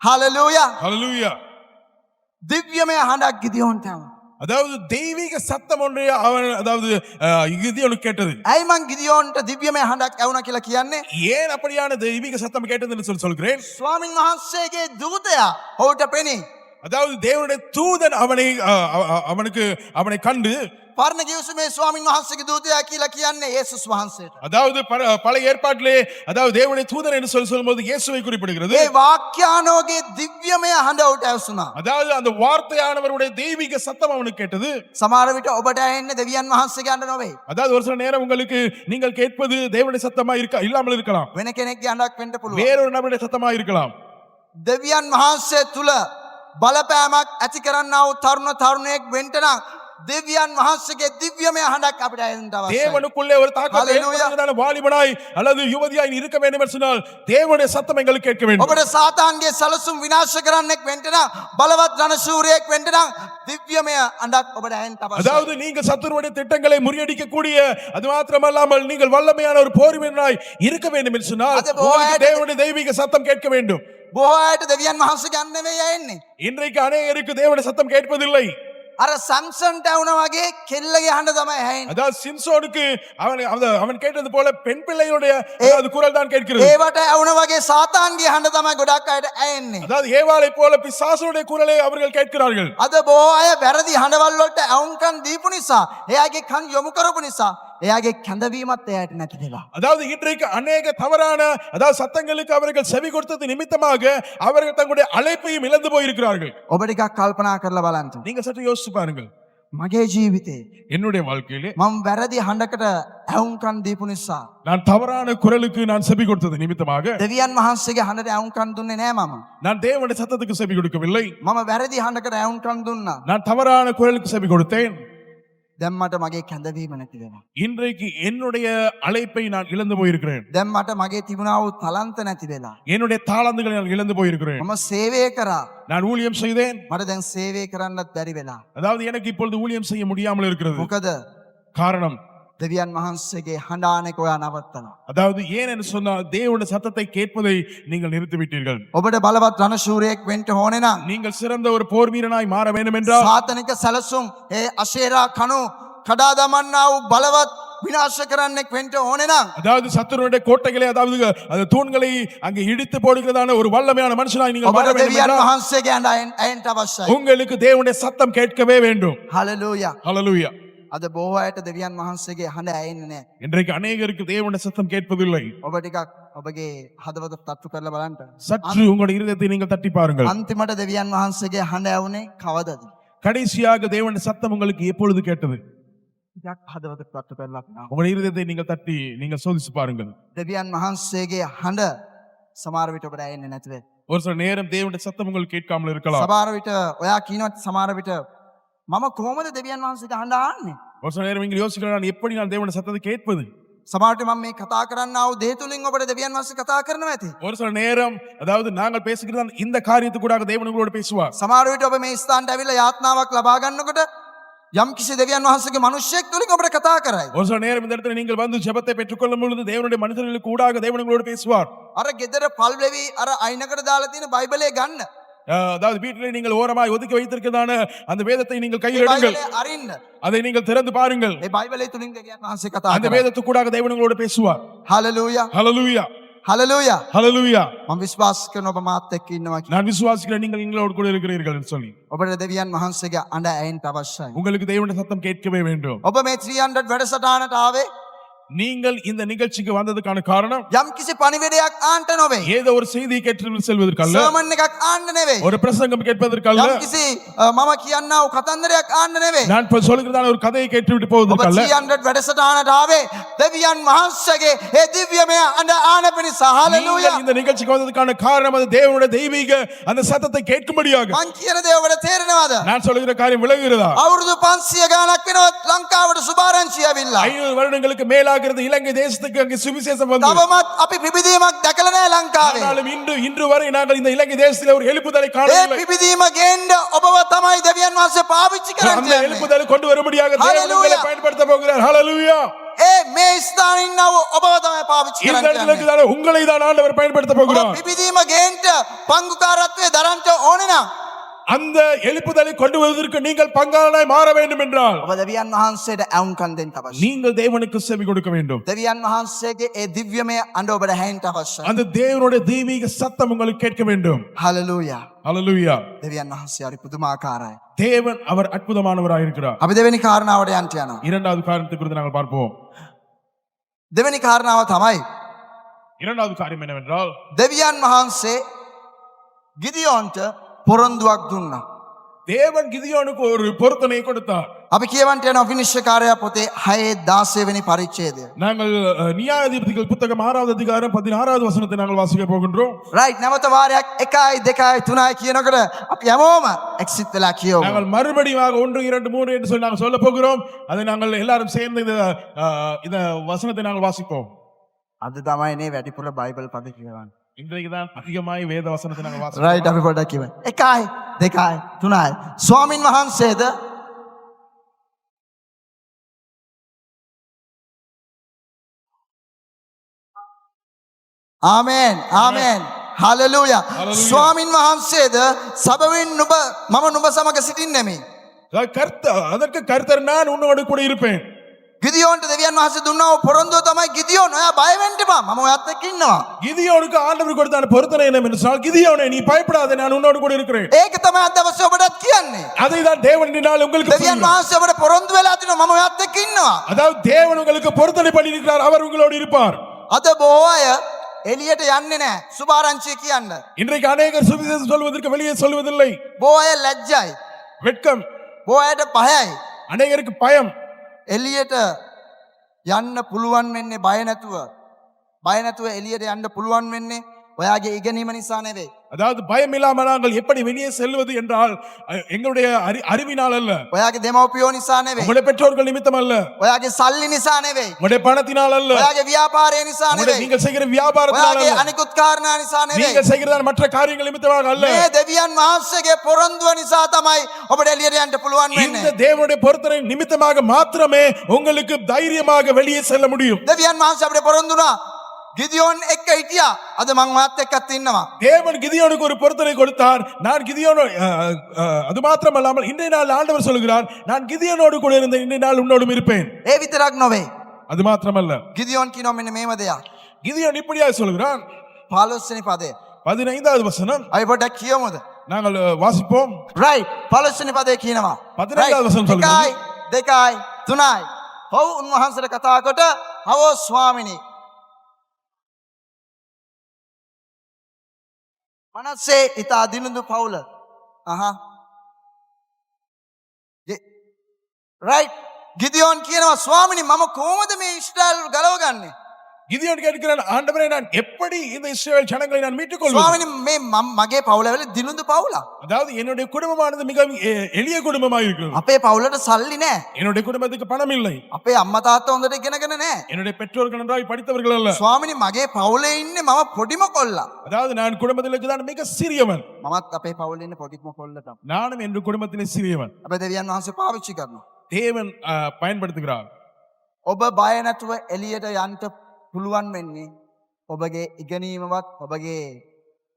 හalleluya ஹalleluya. දිව්‍යමය හඬක් ගිදියෝන්ට ආවා. அதாவது தெய்வீக சத்தம் ஒன்று அவன் அதாவது கிதியோனுக்கு கேட்டது. ඇයි මං ගිදියෝන්ට දිව්‍යමය හඬක් ඇහුණා කියලා කියන්නේ? ஏன் அப்படியான தெய்வீக சத்தம் கேட்டது என்று சொல்கிறேன். ස්වාමින් වහන්සේගේ දූතයා ඔහුට පෙනී அதாவது தேவனுடைய தூதன் அவனை கண்டு, පරණ කිව්සුමේ ස්වාමින් වහන්සේගේ දූතයා කියලා කියන්නේ යේසුස් වහන්සේට. அதாவது பழைய ஏற்பாட்டிலே அதாவது தேவனுடைய தூதன் என்று சொல்லும்போது இயேசுவை குறிப்பிடுகிறது. ඒ වාක්‍යානෝගේ දිව්‍යමය හඬ උට ඇසුණා. அதாவது அந்த வார்த்தையானவருடைய தெய்வீக சத்தம் அவனுக்கு கேட்டது. සමහර විට ඔබට ඇහෙන්නේ දෙවියන් වහන්සේගේ හඬ නොවේ. அதாவது ஒரு சில நேரம் உங்களுக்கு நீங்கள் கேட்பது தேவனுடைய சத்தமா இல்லாமல் இருக்கலாம், වෙන කෙනෙක්ගේ හඬක් වෙන්න පුළුවන්. வேறொரு நபருடைய சத்தமா இருக்கலாம். දෙවියන් වහන්සේ තුල බලපෑමක් ඇති කරන්නා වූ තරුණ තරුණයෙක් වෙන්න නම් දෙවියන් වහන්සේගේ දිව්‍යමය හඬක් අපිට ඇහෙන්න අවශ්‍යයි. தேவனுக்குள்ளே ஒரு தாக்கத்தை ஏற்படுத்துவதான வாலிபனாய் அல்லது யுவதியாய் இருக்க வேண்டும் என்று சொன்னால் தேவனுடைய சத்தம் எங்களுக்கு கேட்க வேண்டும். ඔබට සාතාන්ගේ සලසුම් විනාශ කරන්නෙක් වෙන්න නම් බලවත් රණශූරයෙක් වෙන්න නම් දිව්‍යමය හඬක් ඔබට ඇහෙන්න අවශ්‍යයි. அதாவது நீங்கள் சத்துருவுடைய திட்டங்களை முறியடிக்க கூடிய, அது மாத்திரமல்லாமல் நீங்கள் வல்லமையான ஒரு போர் வீரனாய் இருக்க வேண்டும் என்று சொன்னால் உங்களுக்கு தேவனுடைய தெய்வீக சத்தம் கேட்க வேண்டும். බොහෝ අයට දෙවියන් වහන්සේගේ හඬ නෙවෙයි ඇහෙන්නේ. இன்றைக்கு அநேகருக்கு தேவனுடைய சத்தம் கேட்பதில்லை. අර සම්සන්ට වුණා වගේ කෙල්ලගේ හඬ තමයි ඇහෙන්නේ. அதாவது சிம்சோனுக்கு அவன் கேட்டது போல பெண் பிள்ளையுடைய அதாவது குரல் தான் கேட்கிறது. ඒවට වුණා වගේ සාතාන්ගේ හඬ තමයි ගොඩක් අයට ඇහෙන්නේ. அதாவது ஏவாளை போல பிசாசுடைய குரலை அவர்கள் கேட்கிறார்கள். අද බොහෝ අය වැරදි හඬවල් වලට ඇවුම්කන් දීපු නිසා, එයාගේ කන් යොමු කරපු නිසා, එයාගේ කැඳවීමත් එයාට නැති වෙලා. அதாவது இன்றைக்கு அநேக தவறான அதாவது சத்தங்களுக்கு அவர்கள் செவி கொடுத்தது நிமித்தமாக அவர்கள் தங்களுடைய அழைப்பையும் இழந்து போயிருக்கிறார்கள். ඔබ ටිකක් කල්පනා කරලා බලන්න. நீங்க சற்று யோசிச்சு பாருங்கள். මගේ ජීවිතේ என்னுடைய வாழ்க்கையிலே මම වැරදි හඬකට ඇවුම්කන් දීපු නිසා, நான் தவறான குரலுக்கு நான் செவி கொடுத்தது நிமித்தமாக දෙවියන් වහන්සේගේ හඬට ඇවුම්කන් දුන්නේ නෑ මම. நான் தேவனுடைய சத்தத்துக்கு செவி கொடுக்கவில்லை. මම වැරදි හඬකට ඇවුම්කන් දුන්නා. நான் தவறான குரலுக்கு செவி கொடுத்தேன். දැන් මට මගේ කැඳවීම නැති වෙනවා. இன்றைக்கு என்னுடைய அழைப்பை நான் இழந்து போயிருக்கிறேன். දැන් මට මගේ තිබුණා වූ තලන්ත නැති වෙලා. என்னுடைய தாளந்துகளை நான் இழந்து போயிருக்கிறேன். මම සේවය කරා. நான் ஊழியம் செய்தேன். මට දැන් සේවය කරන්නත් බැරි වෙලා. அதாவது எனக்கு இப்பொழுது ஊழியம் செய்ய முடியாமல் இருக்கிறது. මොකද காரணம் දෙවියන් වහන්සේගේ හඬානෙක ඔයා නවත්තනවා. அதாவது ஏன் என்று சொன்னால் தேவனுடைய சத்தத்தை கேட்பதை நீங்கள் நிறுத்திவிட்டீர்கள். ඔබට බලවත් රණශූරයෙක් වෙන්න ඕනේ නම්, நீங்கள் சிறந்த ஒரு போர் வீரனாய் மாற வேண்டும் என்றால் සාතනික සැලසුම් ඒ අශේරා කණු කඩා දමන්නා වූ බලවත් විනාශ කරන්නෙක් වෙන්න ඕනේ නම්, அதாவது சத்துருடைய கோட்டைகளை அதாவது அந்த தூண்களை அங்கே இடித்து போடுகிறதான ஒரு வல்லமையான மனுஷனாய் நீங்கள் மாற ඔබට வேண்டும் දෙවියන් என்றால் වහන්සේගේ හඬ ඇහෙන්න අවශ්‍යයි. உங்களுக்கு தேவனுடைய சத்தம் கேட்கவே வேண்டும். හලෙලූයා. ஹalleluya. අද බොහෝ අයට දෙවියන් වහන්සේගේ හඬ ඇහෙන්නේ නැහැ. இன்றைக்கு அநேகருக்கு தேவனுடைய சத்தம் கேட்பதில்லை. ඔබ ටිකක් ඔබගේ හදවත තට්ටු කරලා බලන්න. சற்று உங்களுடைய இருதயத்தை நீங்கள் தட்டி பாருங்கள். අන්තිමට දෙවියන් වහන්සේගේ හඬ ඇහුනේ කවදද? கடைசியாக தேவனுடைய சத்தம் உங்களுக்கு எப்பொழுது கேட்டது? ටිකක් හදවත තට්ටු කරලා உங்களுடைய இருதயத்தை நீங்கள் தட்டி நீங்கள் சோதிச்சு பாருங்கள். දෙවියන් වහන්සේගේ හඬ සමහර විට ඔබට ඇහෙන්නේ නැතුව. ஒரு சில நேரம் தேவனுடைய சத்தம் உங்களுக்கு கேட்காமல் இருக்கலாம். සමහර විට ඔයා කියනවා සමහර විට මම කොහොමද දෙවියන් වහන්සේගේ හඬ අහන්නේ? ஒரு சில நேரம் நீங்கள் யோசிக்கலாம், எப்படி நான் தேவனுடைய சத்தத்தை கேட்பது? සමහර විට මම මේ කතා කරන්නා වූ දේ තුලින් ඔබට දෙවියන් වහන්සේ කතා කරනවා ඇති. ஒரு சில நேரம் அதாவது நாங்கள் பேசுகிறது இந்த காரியத்துக்கூடாக தேவன் உங்களோடு பேசுவார். සමහර විට ඔබ මේ ස්ථානට ඇවිල්ලා යාත්නාවක් ලබා ගන්නකොට යම් කිසි දෙවියන් වහන්සේගේ මිනිසෙක් තුලින් ඔබට කතා කරයි. ஒரு சில நேரம் இந்த இடத்துல நீங்கள் வந்து ஜெபத்தை பெற்றுக்கொள்ளும் பொழுது தேவனுடைய மனிதர்களுக்கு கூடாக தேவன் உங்களோடு பேசுவார். අර ගෙදර පල්වෙවි අර අයිනකට දාලා තියෙන බයිබලේ ගන්න. அதாவது வீட்டிலே நீங்கள் ஓரமாய் ஒதுக்கி வைத்திருக்கிறதான அந்த வேதத்தை நீங்கள் கையில் எடுங்கள். බයිබලේ අරින්න. அதை நீங்கள் திறந்து பாருங்கள். මේ බයිබලේ තුලින් දෙවියන් වහන්සේ කතා அந்த කරයි. வேதத்துக்கூடாக தேவன் உங்களோடு பேசுவார். හලෙලූයා. ஹalleluya. හලලූයා. ஹalleluya. මම විශ්වාස කරන ඔබ මාත් එක්ක ඉන්නවා කියලා. நான் விசுவாசிக்கிறேன் நீங்கள் எங்களோடு கூட இருக்கிறீர்கள் என்று சொல்லி. ඔබට දෙවියන් වහන්සේගේ අඬ ඇහෙන්න අවශ්‍යයි. உங்களுக்கு தேவனுடைய சத்தம் கேட்கவே வேண்டும். ඔබ මේ 300 වැඩසටහනට ආවේ நீங்கள் இந்த நிகழ்ச்சிக்கு வந்ததுக்கான காரணம் යම් කිසි පණිවිඩයක් ආන්න නොවේ. ஏதோ ஒரு செய்தியை கேட்டு செல்வதற்கல்ல, සර්මන් එකක් ආන්න නෙවෙයි. ஒரு பிரசங்கம் கேட்பதற்கல்ல, යම් කිසි මම කියන්නා වූ කතන්දරයක් ආන්න නෙවෙයි. நான் இப்ப சொல்லுகிறதான ஒரு கதையை கேட்டுவிட்டு ඔබ போவதற்கல்ல. 300 වැඩසටහනට ආවේ දෙවියන් වහන්සේගේ ඒ දිව්‍යමය අඬ ආන පිණිස. හලලූයා. நீங்கள் இந்த நிகழ்ச்சிக்கு வந்ததுக்கான காரணம் அது தேவனுடைய தெய்வீக அந்த சத்தத்தை கேட்கும்படியாக. මං කියන දේ ඔබට තේරෙනවද? நான் சொல்லுகிற காரியம் விளங்குகிறதா? අවුරුදු 500 ගාණක් වෙනවත් ලංකාවට සුභාරංචිය ඇවිල්ලා. 500 வருடங்களுக்கு மேலாகிறது இலங்கை தேசத்துக்கு அங்கே சுவிசேஷம் வந்து. තවමත් අපි පිබිදීමක් දැකලා නැහැ ලංකාවේ. ஆனாலும் இன்று வரை நாங்கள் இந்த இலங்கை தேசத்தில் ஒரு எழுப்புதலை ඒ காணவில்லை. පිබිදීම ගේන්න ඔබව තමයි දෙවියන් වහන්සේ පාවිච්චි அந்த කරන්නේ. எழுப்புதலை கொண்டு வரும்படியாக தேவன் உங்களை Hallelujah. பயன்படுத்த போகிறார். ஹalleluya. ඒ මේ ස්ථානයේ ඉන්නව ඔබව තමයි පාවිච්චி இந்த இடத்துல කරන්නේ. இருக்கிறதான உங்களை தான் ஆண்டவர் பயன்படுத்த ඔබ போகிறார். පිබිදීම ගේන්න පංගුකාරත්වයේ දරන්න ඕනේ නම් அந்த எழுப்புதலை கொண்டு வருவதற்கு நீங்கள் பங்காளனாய் மாற வேண்டும் என்றால் ඔබ දෙවියන් වහන්සේට ඇවුම්කන් දෙන්න අවශ්‍යයි. நீங்கள் தேவனுக்கு செவி கொடுக்க வேண்டும். දෙවියන් වහන්සේගේ ඒ දිව්‍යමය අඬ ඔබට ඇහෙන්න අවශ්‍යයි. அந்த தேவனுடைய தெய்வீக சத்தம் உங்களுக்கு கேட்க வேண்டும். හලලූයා. ஹalleluya. දෙවියන් වහන්සේ හරි පුදුමාකාරයි. தேவன் அவர் அற்புதமானவராய் இருக்கிறார். අපි දෙවෙනි කාරණාවට යන්න යනවා. இரண்டாவது காரியத்தை குறித்து நாங்கள் பார்ப்போம். දෙවෙනි කාරණාව තමයි இரண்டாவது காரியம் என்னவென்றால் දෙවියන් වහන්සේ ගිදියෝන්ට පොරොන්දුවක් දුන්නා. தேவன் கிதியோனுக்கு ஒரு பொருத்தனையை கொடுத்தார். අපි කියවන්ට යන විනිශ්චයකාරයා පොතේ 6:16 වෙනි පරිච්ඡේදය. நாங்கள் நியாயாதிபதிகள் புத்தகம் 6வது அதிகாரம் 16வது வசனத்தை நாங்கள் வாசிக்க போகின்றோம். රයිට් නැවත වාරයක් 1 2 3 කියනකොට අපි හැමෝම එක්සිට් වෙලා කියවමු. நாங்கள் மறுபடியும் 1 2 3 என்று சொல்லி நாங்கள் சொல்ல போகிறோம். அதை நாங்கள் எல்லாரும் சேர்ந்து இந்த வசனத்தை நாங்கள் வாசிப்போம். අද තමයි නේ වැඩිපුර බයිබල් පද කියවන්නේ. இன்றைக்கு தான் அதிகமாய் வேத வசனத்தை நாங்கள் வாசிப்போம். රයිට් අපි පොඩ්ඩක් කියමු. 1 2 3 ස්වාමින් වහන්සේද ආමෙන් ආමෙන් හලලූයා. Hallelujah. ස්වාමින් වහන්සේද සබවින් නුඹ මම නුඹ සමග සිටින්නෙමි. அதற்கு கர்த்தர் நான் உன்னோடு கூட இருப்பேன். ගිදියෝන්ට දෙවියන් වහන්සේ දුන්නා වූ පොරොන්දුව තමයි ගිදියෝන් ඔයා බය වෙන්න එපා මම ඔයත් එක්ක ඉන්නවා. கிதியோனுக்கு ஆண்டவர் கொடுத்த பொருத்தனை என்னவென்றால் கிதியோனே நீ பயப்படாதே நான் உன்னோடு கூட இருக்கிறேன். ඒක තමයි අද දවසේ ඔබටත් කියන්නේ. அதை தான் தேவன் இந்நாள் உங்களுக்கு දෙවියන් சொல்கிறார். වහන්සේ ඔබට පොරොන්දු වෙලා තිනවා මම ඔයත් එක්ක ඉන්නවා. அதாவது தேவன் உங்களுக்கு பொருத்தனை பண்ணி இருக்கிறார். அவர் உங்களோடு இருப்பார். අද බොහෝ අය එළියට යන්නේ නැහැ සුභාරංචිය කියන්න. இன்றைக்கு அநேகர் சுவிசேஷம் சொல்வதற்கு வெளியே சொல்வதில்லை. බොහෝ අය ලැජ්ජයි. வெட்கம். බොහෝ අයට පහයයි. அநேகருக்கு பயம். එළියට යන්න පුළුවන් වෙන්නේ බය නැතුව. බය නැතුව එළියට යන්න පුළුවන් වෙන්නේ ඔයාගේ ඉගෙනීම නිසා නෙවෙයි. அதாவது பயம் இல்லாமல் நாங்கள் எப்படி வெளியே செல்வது என்றால் எங்களுடைய அறிவினால் அல்ல, ඔයාගේ දෙමව්පියෝ නිසා නෙවෙයි. உங்களுடைய பெற்றோர்கள் நிமித்தம் அல்ல, ඔයාගේ සල්ලි නිසා නෙවෙයි. உங்களுடைய பணத்தினால் அல்ல, ඔයාගේ ව්‍යාපාරය නිසා නෙවෙයි. நீங்கள் செய்கிற வியாபாரத்தினால் ඔයාගේ அல்ல, අනිකුත් කාරණා නිසා නෙවෙයි. நீங்கள் செய்கிறதான மற்ற காரியங்கள் நிமித்தமாக அல்ல. මේ දෙවියන් වහන්සේගේ පොරොන්දුව නිසා තමයි ඔබට එළියට යන්න පුළුවන් இந்த වෙන්නේ. தேவனுடைய பொருத்தனை நிமித்தமாக மாத்திரமே உங்களுக்கு தைரியமாக வெளியே செல்ல முடியும். දෙවියන් වහන්සේ අපිට පොරොන්දු වුණා. ගිදියෝන් එක්ක හිටියා. අද මං ඔයත් එක්කත් ඉන්නවා. தேவன் கிதியோனுக்கு ஒரு பொருத்தனை கொடுத்தார். நான் கிதியோனோ அது மாத்திரமல்லாமல் இன்றைய நாள் ஆண்டவர் சொல்கிறார், நான் கிதியோனோடு கூட இருந்த இன்றைய நாள் உன்னோடும் இருப்பேன். ඒ විතරක් නොවේ. அது மாத்திரமல்ல, ගිදියෝන් කියනවා මෙන්න මේම දෙයක්. கிதியோன் இப்படியாக சொல்கிறான். 15 වෙනි පදය. 15வது வசனம் අපි පොඩ්ඩක් කියමුද? நாங்கள் வாசிப்போம். රයිට් 15 වෙනි පදේ කියනවා. 15வது වසන சொல்கிறது. 1 2 3යි. ඔව් උන්වහන්සේට කතා කොට "හවෝ ස්වාමිනී" මනසේ ඊට අදිනුදු පවුල. රයිට් ගිදියෝන් කියනවා ස්වාමිනී මම කොහොමද මේ ඉස්රායල් ගලවගන්නේ? கிதியோன் கேட்கிறான், ஆண்டவரே நான் எப்படி இந்த இஸ்ரவேல் ஜனங்களை நான் மீட்டுக் கொள்வது? ස්වාමිනී මේ මගේ පවුල වෙල දිනුදු පවුල. அதாவது என்னுடைய குடும்பமானது மிகவும் எளிய குடும்பமாக இருக்கிறது. අපේ පවුලට සල්ලි නැහැ. என்னுடைய குடும்பத்துக்கு பணம் இல்லை. අපේ අම්මා තාත්තා හොඳට ඉගෙනගෙන නැහැ. என்னுடைய பெற்றோர்கள் நன்றாய் படித்தவர்கள் அல்ல. ස්වාමිනී මගේ පවුලේ ඉන්නේ මම පොඩිම කොල්ලා. அதாவது நான் குடும்பத்தில் இருக்கிறதான் மிக சிறியவன். මමත් අපේ පවුලේ ඉන්නේ පොඩිම කොල්ල තමයි. நானும் என் குடும்பத்திலே சிறியவன். අපේ දෙවියන් වහන්සේ පාවිච්චි කරනවා. தேவன் பயன்படுத்துகிறார். ඔබ බය නැතුව එළියට යන්න පුළුවන් වෙන්නේ ඔබගේ ඉගෙනීමවත් ඔබගේ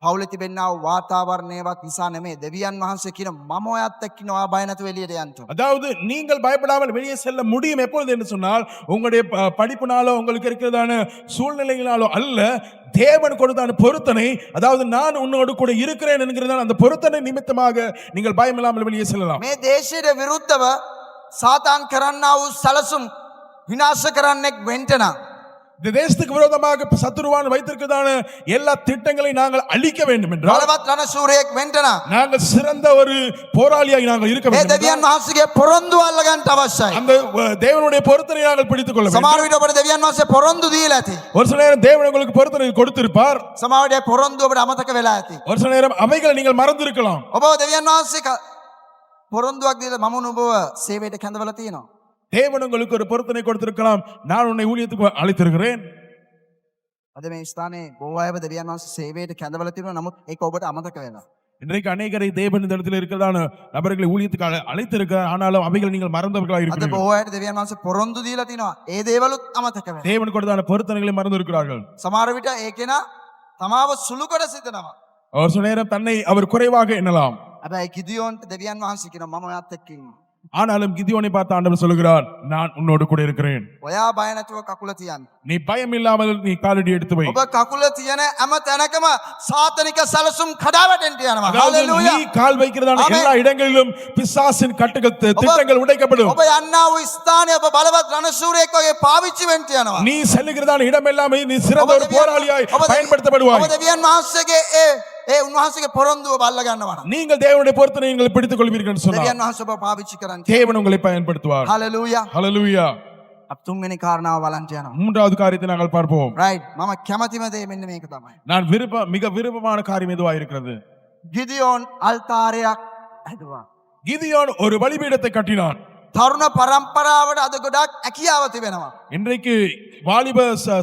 පවුලේ තිබෙනා වූ වාතාවරණයවත් නිසා නෙමෙයි. දෙවියන් වහන්සේ කියන මම ඔයත් එක්ක ඉන්නවා බය නැතුව එළියට යන්න. அதாவது நீங்கள் பயப்படாமல் வெளியே செல்ல முடியும் எப்பொழுது என்று சொன்னால் உங்களுடைய படிப்பினாலோ உங்களுக்கு இருக்கிறதான சூழ்நிலைகளாலோ அல்ல, தேவன் கொடுத்தான பொருத்தனை, அதாவது நான் உன்னோடு கூட இருக்கிறேன் என்கிறதான அந்த பொருத்தனை நிமித்தமாக நீங்கள் பயமில்லாமல் வெளியே செல்லலாம். මේ දේශයට විරුද්ධව සාතාන් කරන්නා වූ සලසුම් විනාශ කරන්නෙක් වෙන්න නම් இந்த தேசத்துக்கு விரோதமாக சத்துருவான் வைத்திருக்கிறதான எல்லா திட்டங்களை நாங்கள் அழிக்க வேண்டும் என்றால், බලවත් රණශූරයෙක් වෙන්න නම් நாங்கள் சிறந்த ஒரு போராளியாக நாங்கள் இருக்க මේ வேண்டும். දෙවියන් වහන්සේගේ පොරොන්දු අල්ල ගන්න අවශ්‍යයි. அந்த தேவனுடைய பொருத்தனை நாங்கள் பிடித்துக் கொள்ள வேண்டும். සමහර විට ඔබට දෙවියන් වහන්සේ පොරොන්දු දීලා ඇති. ஒரு சில நேரம் தேவன் உங்களுக்கு பொருத்தனை கொடுத்திருப்பார். සමහර විට පොරොන්දු ඔබට අමතක වෙලා ඇති. ஒரு சில நேரம் அவைகளை நீங்கள் மறந்திருக்கலாம். ඔබ දෙවියන් වහන්සේ පොරොන්දුවක් දීලා මම ඔබව සේවයට කැඳවලා තියෙනවා. தேவன் உங்களுக்கு ஒரு பொருத்தனை கொடுத்திருக்கலாம். நான் உன்னை ஊழியத்துக்கு அழைத்திருக்கிறேன். අද මේ ස්ථානයේ බොහෝ අයව දෙවියන් වහන්සේ සේවයට කැඳවලා තියෙනවා. නමුත් ඒක ඔබට අමතක වෙලා. இன்றைக்கு அநேகரை தேவன் இந்த இடத்தில் இருக்கிறதான நபர்களை ஊழியத்துக்கு அழைத்திருக்கிறார். ஆனாலும் அவைகளை நீங்கள் மறந்தவர்களாக අද இருக்கிறீர்கள். බොහෝ අයට දෙවියන් වහන්සේ පොරොන්දු දීලා තිනවා. ඒ දේවලුත් අමතක වෙලා. தேவன் கொடுத்தான பொருத்தனைகளை மறந்திருக்கிறார்கள். සමහර විට ඒ කෙනා තමාව සුළු කොට සිතනවා. ஒரு சில நேரம் தன்னை அவர் குறைவாக எண்ணலாம். හැබැයි ගිදියෝන්ට දෙවියන් වහන්සේ කියනවා මම ඔයත් එක්ක ඉන්නවා. ஆனாலும் கிதியோனை பார்த்து ஆண்டவர் சொல்லுகிறார், நான் உன்னோடு கூட இருக்கிறேன். ඔයා බය නැතුව කකුල තියන්න. நீ பயம் இல்லாமல் நீ காலடி எடுத்து வை. ඔබ කකුල තියන හැම තැනකම සාතනික සැලසුම් කඩා වැටෙන්න යනවා. அதாவது හalleluya. நீ கால் வைக்கிறதான ஆமென். எல்லா இடங்களிலும் பிசாசின் கட்டுகள் திட்டங்கள் உடைக்கப்படும். ඔබ යන්නා වූ ස්ථානයේ ඔබ බලවත් රණශූරයෙක් වගේ පාවිච්චි වෙන්න යනවා. நீ செல்லுகிறதான இடம் எல்லாமே நீ சிறந்த ஒரு ඔබ போராளியாய் ඔබ பயன்படுத்தப்படுவாய். දෙවියන් වහන්සේගේ ඒ උන්වහන්සේගේ පොරොන්දුව බල්ල ගන්නවා. நீங்கள் தேவனுடைய பொருத்தனை நீங்கள் பிடித்துக் கொள்வீர்கள் என்று சொன்னார். දෙවියන් වහන්සේ ඔබ පාවිච්චි කරන්න. தேவன் உங்களை பயன்படுத்துவார். හalleluya. ஹalleluya. අප තුන්වෙනි කාරණාව බලන්න යනවා. மூன்றாவது காரியத்தை நாங்கள் பார்ப்போம். right. මම කැමතිම දේ මෙන්න මේක තමයි. நான் மிக விருப்பமான காரியம் எதுவாக இருக்கிறது? ගිදියෝන් අල්තාරයක් හැදුවා. கிதியோன் ஒரு பலிபீடத்தை கட்டினான். තරුණ පරම්පරාවට අද ගොඩක් හැකියාව තිබෙනවා. இன்றைக்கு வாலிப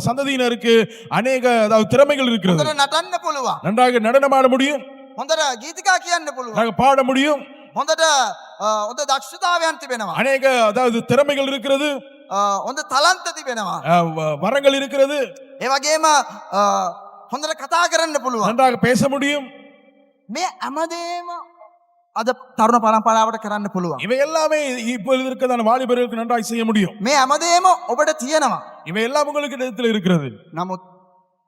சந்ததியினருக்கு அநேக அதாவது திறமைகள் இருக்கிறது. හොඳට නටන්න පුළුවන්. நன்றாக நடனமாட முடியும், හොඳට ගීතිකා කියන්න පුළුවන්. நன்றாக பாட முடியும், හොඳට හොඳ දක්ෂතාවයන් තිබෙනවා. அநேக அதாவது திறமைகள் இருக்கிறது, හොඳ තලන්ත තිබෙනවා. வரங்கள் இருக்கிறது, ඒ වගේම හොඳට කතා කරන්න පුළුවන්. நன்றாக பேச முடியும். මේ හැමදේම අද තරුණ පරම්පරාවට කරන්න පුළුවන්. இவை எல்லாமே இப்பொழுது இருக்கிறதான வாலிபர்களுக்கு நன்றாக செய்ய முடியும். මේ හැමදේම ඔබට තියෙනවා. இவை எல்லாம் உங்களுக்கு இடத்தில் இருக்கிறது. නමුත්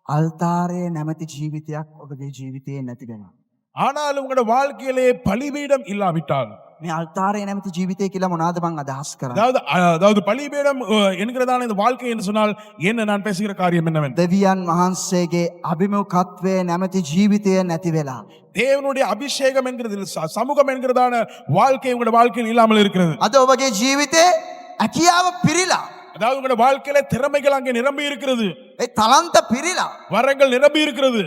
අල්තාරයේ නැමැති ජීවිතයක් ඔබගේ ජීවිතයේ නැති වෙනවා. ஆனால் உங்களோட வாழ்க்கையிலே பலிபீடம் இல்லாவிட்டால், මේ අල්තාරයේ නැමැති ජීවිතය කියලා මොනවාද මං අදහස් කරන්නේ? அதாவது பலிபீடம் என்கிறதான இந்த வாழ்க்கை என்று சொன்னால் என்ன நான் பேசுகிற காரியம் என்னவென்று, දෙවියන් වහන්සේගේ අභිමුඛත්වයේ නැමැති ජීවිතය නැති වෙලා தேவனுடைய அபிஷேகம் என்கிறது சமூகம் என்கிறதான வாழ்க்கை உங்களோட வாழ்க்கையில் இல்லாமல் இருக்கிறது. අද ඔබගේ ජීවිතේ හැකියාව පිරීලා அதாவது உங்களோட வாழ்க்கையில திறமைகள் அங்கே நிரம்பி இருக்கிறது, ඒ තලන්ත පිරීලා வரங்கள் நிரம்பி இருக்கிறது,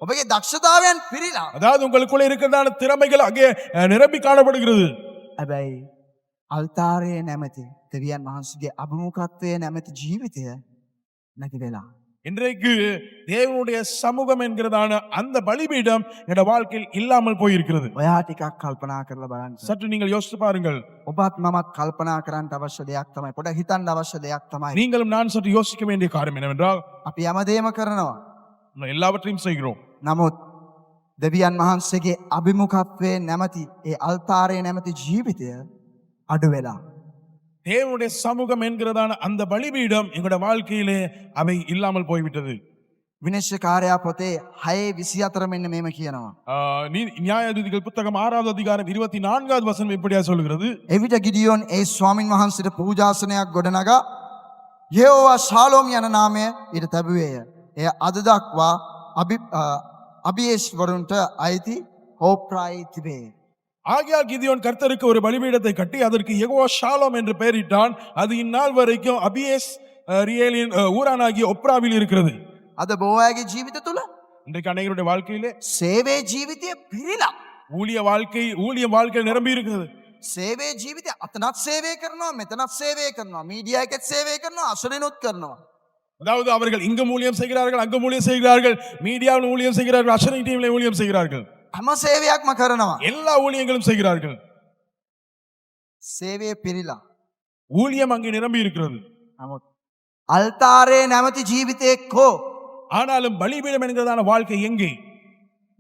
ඔබගේ දක්ෂතාවයන් පිරීලා அதாவது உங்களுக்குள்ள இருக்கிறதான திறமைகள் அங்கே நிரம்பி காணப்படுகிறது. හැබැයි අල්තාරයේ නැමැති දෙවියන් වහන්සේගේ අභිමුඛත්වයේ නැමැති ජීවිතය නැති වෙලා இன்றைக்கு தேவனுடைய சமூகம் என்கிறதான அந்த பலிபீடம் என்னோட வாழ்க்கையில் இல்லாமல் போயிருக்கிறது. ඔයා ටිකක් කල්පනා කරලා බලන්න. சற்று நீங்கள் யோசித்து பாருங்கள். ඔබත් මමත් කල්පනා කරන්න අවශ්‍ය දෙයක් තමයි. පොඩ හිතන්න අවශ්‍ය දෙයක් තමයි. நீங்களும் நான் சற்று யோசிக்க வேண்டிய காரியம் என்னவென்றால், අපි හැමදේම කරනවා. எல்லாவற்றையும் செய்கிறோம். නමුත් දෙවියන් වහන්සේගේ අභිමුඛත්වයේ නැමැති ඒ අල්තාරයේ නැමැති ජීවිතය අඩු වෙලා தேவனுடைய சமூகம் என்கிறதான அந்த பலிபீடம் எங்களோட வாழ்க்கையிலே அவை இல்லாமல் போய்விட்டது. විනිශ්චයකාරයා පොතේ 6:24 මෙන්න මෙහෙම කියනවා. நியாயாதிபதிகள் புத்தகம் 6வது அதிகாரம் 24வது வசனம் இப்படியா சொல்கிறது. එවිට ගිඩියෝන් ඒ ස්වාමින් වහන්සේට පූජාසනයක් ගොඩනගා යෙහෝවා ශාලෝම් යන නාමය ඊට තැබුවේය. එය අද දක්වා අබියේෂ්වරුන්ට අයිති හෝප්‍රායි තිබේ. ஆகையால் கிதியோன் கர்த்தருக்கு ஒரு பலிபீடத்தை கட்டி அதற்கு யெகோவா ஷாலோம் என்று பெயரிட்டான். அது இந்நாள் வரைக்கும் அபியேஸ் ரியலின் ஊரானாகிய ஒப்ராவில் இருக்கிறது. අද බොහෝ අයගේ ජීවිත තුල இன்றைக்கு அநேகருடைய வாழ்க்கையிலே සේවයේ ජීවිතය පිරීලා ஊழிய வாழ்க்கை நிரம்பி இருக்கிறது. සේවයේ ජීවිතය අතනත් සේවය කරනවා, මෙතනත් සේවය කරනවා, මීඩියා එකත් සේවය කරනවා, අසලිනුත් කරනවා. அதாவது அவர்கள் இங்கு ஊழியம் செய்கிறார்கள், அங்கு ஊழியம் செய்கிறார்கள், மீடியாவில் ஊழியம் செய்கிறார்கள், அஷனை டீம்ல ஊழியம் செய்கிறார்கள், හැම සේවයක්ම කරනවා. எல்லா ஊழியங்களும் செய்கிறார்கள். සේවයේ පිරීලා ஊழியம் அங்கே நிரம்பி இருக்கிறது. නමුත් අල්තාරයේ නැමැති ජීවිතේ කෝ ஆனாலும் பலிபீடம் என்கிறதான வாழ்க்கை எங்கே?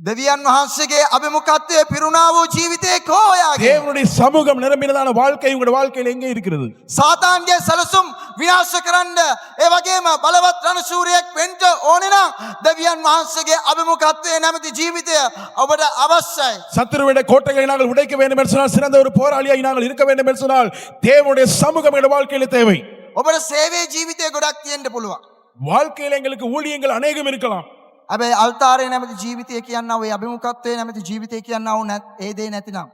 දෙවියන් වහන්සේගේ අභිමුඛත්වයේ පිරුණා වූ ජීවිතේ කෝයාගේ தேவனுடைய சமூகம் நிரம்பினதான வாழ்க்கை உங்களுடைய வாழ்க்கையில் எங்கே இருக்கிறது? සාතාන්ගේ සැලසුම් විනාශ කරන්න ඒ වගේම බලවත් රණශූරියෙක් වෙන්න ඕනේ නම් දෙවියන් වහන්සේගේ අභිමුඛත්වයේ නැමැති ජීවිතය ඔබට අවශ්‍යයි. சத்துருவிட கோட்டைகளை நாங்கள் உடைக்க வேண்டும் என்று சொன்னால், சிறந்த ஒரு போராளியாய் நாங்கள் இருக்க வேண்டும் என்று சொன்னால், தேவனுடைய சமூகம் எங்களுடைய வாழ்க்கையில தேவை. ඔබට සේවයේ ජීවිතය ගොඩක් තියෙන්න පුළුවන්. வாழ்க்கையில எங்களுக்கு ஊழியங்கள் அநேகம் இருக்கலாம். හැබැයි අල්තාරේ නැමැති ජීවිතය කියනවා ඔය අභිමුඛත්වයේ නැමැති ජීවිතය කියනවා ඒ දේ නැතිනම්